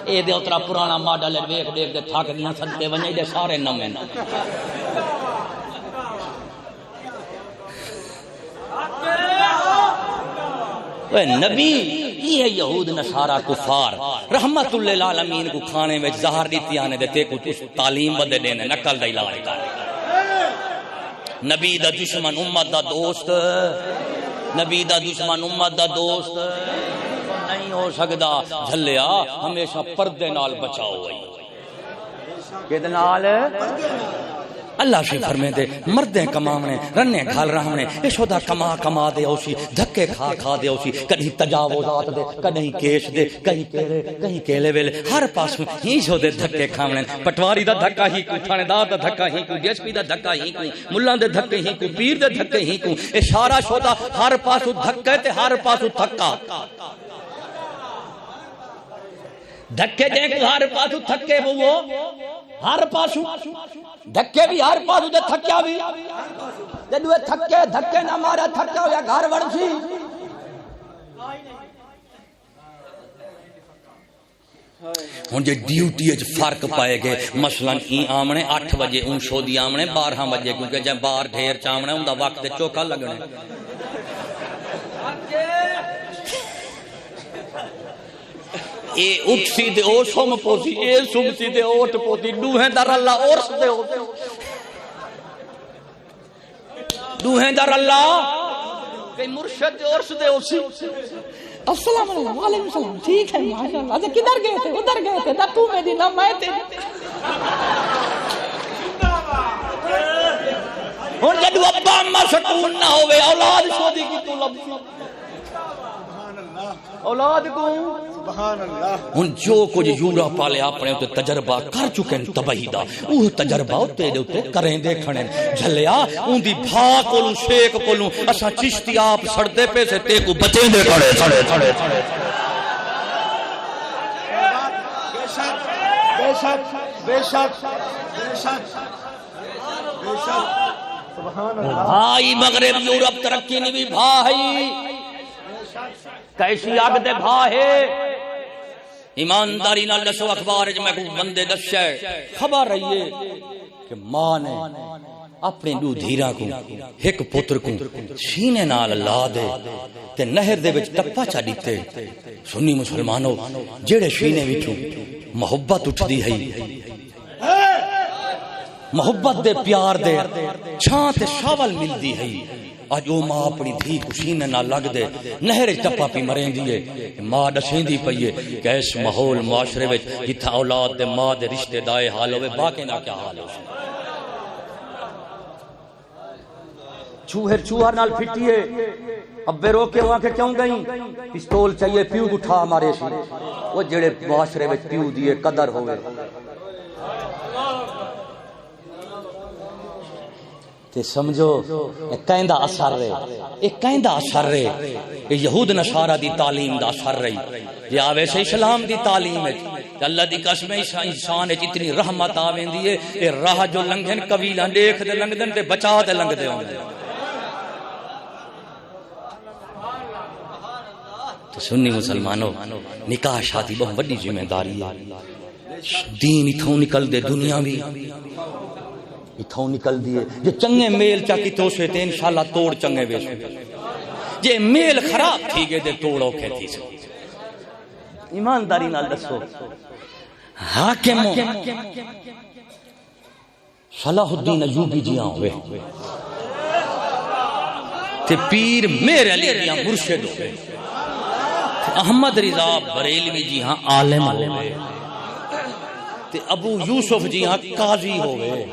اے دے اترا پرانا ماڈل ویکھ دیکھ دے تھک گیاں صدقے ونجے دے سارے نویں نبی یہ یہود نصارہ کفار رحمت للعالمین کو کھانے میں زہر دیتی آنے دیتے کو اس تعلیم بدے دینے نقل دا علاج کر نبی دا دشمن امت دا دوست نبی دا دشمن امت دا دوست نہیں ہو سکدا جھلیا ہمیشہ پردے نال بچاؤ ہوئی کہتے نال اللہ سے فرمے دے مردیں کماونے رنے گھال رہنے اشودا کما کما دے اوسی دھکے کھا کھا دے اوسی کہیں تجاوزات دے کہیں کیش دے کہیں کیلے ویلے ہر پاس ہی شو دے دھکے کھاونے پٹواری دا دھکا ہی کو تھانے دار دا دھکا ہی کو ڈی ایس پی دا دھکا ہی کو ملان دے دھکے ہی کو پیر دے دھکے ہی کو اشارہ شودا ہر پاس دھکے تے ہر پاس تھکا دھکے دے کو ہر پاس تھکے وہ ہر پاسو دھکے بھی ہر پاسو دے تھکیا بھی جدو تھکے دھکے نہ مارا تھکا ہویا گھر وڑ سی ہن جے ڈیوٹی وچ فرق پائے گے مثلا ای آمنے 8 بجے اون شو دی آمنے 12 بجے کیونکہ جے باہر ڈھیر چامنے اوندا وقت چوکا لگنے اے اٹھ سی دے او سم پوسی اے سم سی دے اوٹ پوتی دوہیں در اللہ اور سدے ہو دوہیں در اللہ کئی مرشد دے اور سدے ہو سی السلام علیکم وعلیکم السلام ٹھیک ہے ماشاءاللہ اچھا کدھر گئے تھے ادھر گئے تھے نہ تو میری نہ میں تیری ہن جدو ابا اما سکون نہ ہوے اولاد شودی کی تو لب سبحان اللہ اولاد کو سبحان اللہ ہن جو کچھ یورپ والے اپنے تے تجربہ کر چکے ہیں تباہی دا وہ تجربہ تیرے تے کریں دے کھڑے جھلیا اون دی بھا کولوں شیخ کولوں اساں چشتی آپ سڑدے پے سے تے کو بچیں دے کھڑے بے شک بے شک بے شک بے شک سبحان اللہ بھائی مغرب یورپ ترقی نہیں بھی بھائی کیسی آگ دے بھا ہے ایمانداری نال دسو اخبار وچ میں کو بندے دسیا ہے خبر رہی ہے کہ ماں نے اپنے دو دھیراں کو ایک پتر کو سینے نال لا دے تے نہر دے وچ ٹپا چا دتے سنی مسلمانوں جڑے سینے وچوں محبت اٹھدی ہے محبت دے پیار دے چھاں تے شاول ملدی ہے اج او ماں اپنی دھی کو سینے نال لگ دے نہر وچ ٹپا پی مرندی ہے ماں دسیندی پئی ہے کہ اس ماحول معاشرے وچ جتھا اولاد دے ماں دے رشتے دائے حال ہوے باقی دا کیا حال ہو چوہر نال پھٹی ہے ابے روکے وہاں کے کیوں گئیں پستول چاہیے پیو اٹھا مارے سی وہ جڑے معاشرے وچ پیو دیے قدر ہوئے تے سمجھو کہندا اثر رہے ایک کہندا اثر رہے یہود نصارا دی تعلیم دا اثر رہی یا ویسے اسلام دی تعلیم ہے اللہ دی قسم انسان وچ اتنی رحمت آویندی ہے اے راہ جو لنگھن قبیلہ دیکھ دے لنگدن تے بچا دے لنگدے ہوندے تو سنی مسلمانوں نکاح شادی بہت بڑی ذمہ داری ہے دین اتھوں نکل دے دنیا بھی اتھوں نکل دیے جو چنگے میل چاکی تو سے تے انشاءاللہ توڑ چنگے بے سو جے میل خراب تھی گئے دے توڑ اوکھے تھی سو ایمانداری نال دسو حاکموں صلاح الدین ایوبی جیاں ہوئے تے پیر میرے علی جیاں مرشد ہوئے احمد رضا بریلوی جی ہاں عالم ہوئے تے ابو یوسف جی ہاں قاضی ہوئے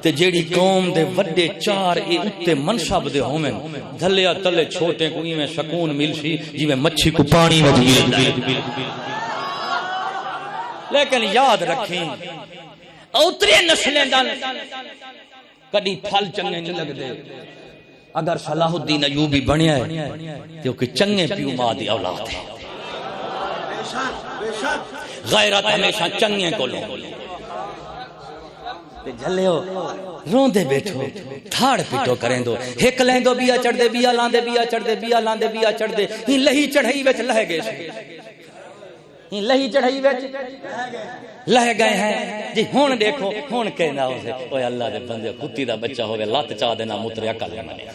تے جیڑی قوم دے وڈے چار اے اتے منصب دے ہومن دھلیا تلے چھوٹے کو میں سکون ملشی جی میں مچھی کو پانی وچ ملدا ہے لیکن یاد رکھیں اوترے نسلیں دل کدی پھل چنگے نہیں لگدے اگر صلاح الدین ایوبی بنیا ہے کیونکہ چنگے پیو ماں دی اولاد ہے غیرت ہمیشہ چنگے کو لو جھلیو روندے بیٹھو تھاڑ پیٹو کریں دو ہک لیں دو بیا چڑھ دے بیا لاندے بیا چڑھ دے بیا لاندے بیا چڑھ دے ہی لہی چڑھائی وچ لہ گئے ہی لہی چڑھائی وچ لہ گئے ہیں جی ہون دیکھو ہون کہنا ہو سے اوے اللہ دے بندے کتی دا بچہ ہوگے لات چاہ دینا متر عقل منے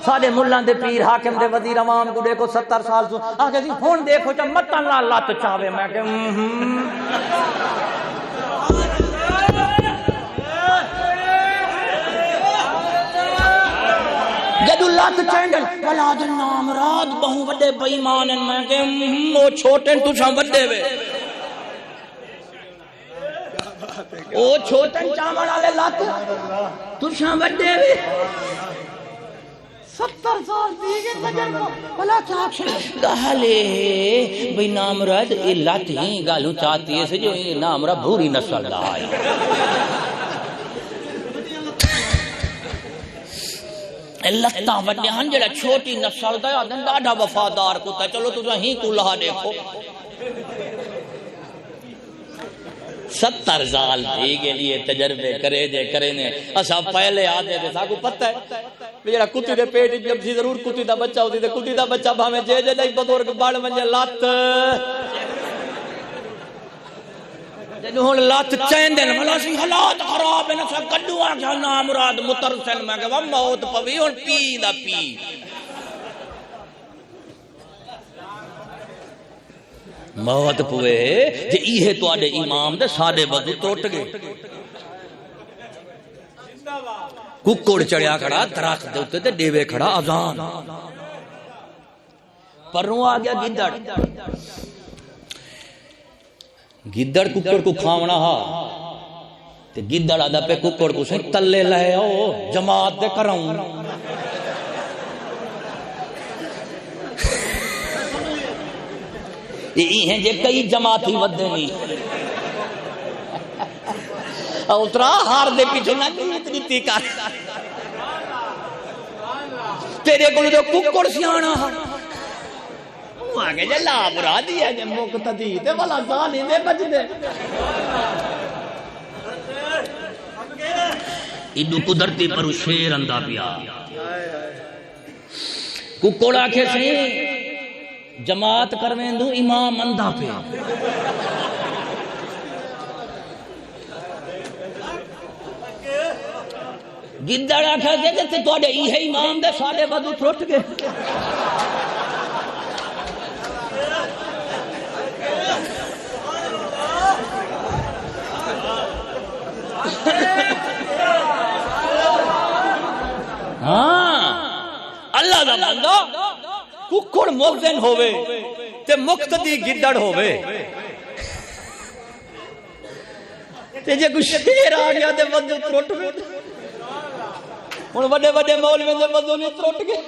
سارے ملان دے پیر حاکم دے وزیر عوام کو دیکھو 70 سال سو آگے جی ہون دیکھو چا متن لا لات چاہوے میں کہ جدو لات چینڈل ولاد نام رات بہو وڈے بیمان میں کہ وہ چھوٹے تُشاں وڈے وے او چھوٹے چاول والے لات تُشاں وڈے وے 70 سال دیگے تجربہ بلا کیا گالے بھئی نامراد یہ لات ہی گالوں چاہتی ہے سے جو یہ نامراد بھوری نسل دا ہے لتا وڈے ہن جڑا چھوٹی نسل دا آدن ڈاڈا وفادار کتا چلو تجھا ہی کو لہا دیکھو 70 سال دیگے لیے تجربے کرے دے کرے نے اسا پہلے آدھے دے ساکو پتہ ہے جڑا کتی دے پیٹ جب سی ضرور کتی دا بچہ ہوتی تے کتی دا بچہ بھاویں جے جے نہیں بزرگ بڑھ ونجے لات جدوں ہن لات چیندن بھلا سی حالات خراب ہیں نسا کڈو آ گیا نام مراد مترسل میں کہ موت پوی ہن پی دا پی موت پوے جے ایہے تواڈے امام دے ساڈے وضو ٹوٹ گئے ککڑ چڑیا کھڑا درخت دے اوتے تے ڈیوے کھڑا اذان پروں آ گیا گدڑ گدڑ ککڑ کو کھاونا ہا تے گدڑ آدھا پہ ککڑ کو سن تلے لے آؤ جماعت دے کراؤں یہ ہیں جے کئی جماعتی ودے نہیں اترا ہار دے پیچھے نہ کہ اتنی تیکا تیرے کو جو ککڑ سیانا آگے جے لا برا دیا جے مقتدی تے والا زانی دے بچ دے ایڈو قدرتی پر شیر اندہ پیا ککڑ آکھے سے جماعت کرویں دوں امام اندھا پہ گدڑ آکھا دے کہ تو یہ امام دے سارے بدو ٹرٹ گئے ہاں اللہ دا بندہ ککڑ مؤذن ہووے تے مقتدی گدڑ ہووے تے جے کوئی شیر آ گیا تے بدو ٹرٹ گئے ہن بڑے بڑے مولوی دے بدو نہیں ٹرٹ گئے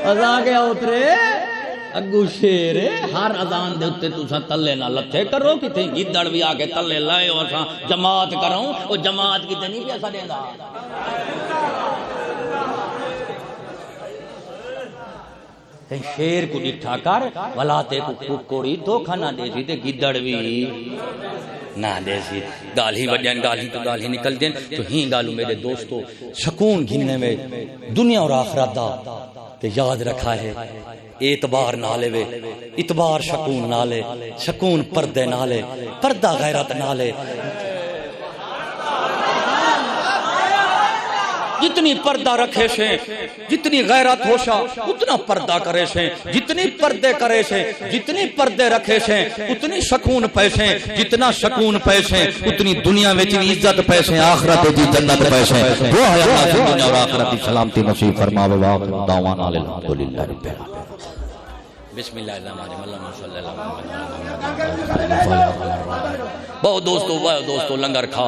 اذان کے اترے اگو شیر ہر اذان دے اوتے تساں تلے نہ لتھے کرو کتے گدڑ بھی آ کے تلے لائے او اساں جماعت کروں او جماعت کتے نہیں پیسہ دیندا شیر کو ڈٹھا کر ولا تے کو ککڑی دھوکھا نہ دے سی تے گدڑ بھی نہ دے سی گالی وڈین گالی تو گالی نکل دین تو ہی گالو میرے دوستو سکون گھننے میں دنیا اور آخرت دا تے یاد رکھا ہے اعتبار نہ لے وے اعتبار سکون نہ لے سکون پردے نہ لے پردہ غیرت نہ لے جتنی پردہ رکھے سے جتنی غیرت ہوشا اتنا پردہ کرے سے جتنی پردے کرے سے جتنی پردے رکھے سے اتنی سکون پیسے جتنا سکون پیسے اتنی دنیا میں اتنی عزت پیسے آخرت دی جنت پیسے دعا ہے اللہ سے دنیا اور آخرت کی سلامتی نصیب فرماوے واخر دعوانا الحمدللہ رب العالمین بسم اللہ الرحمن الرحیم صلی اللہ علیہ وسلم بہت دوستو لنگر کھا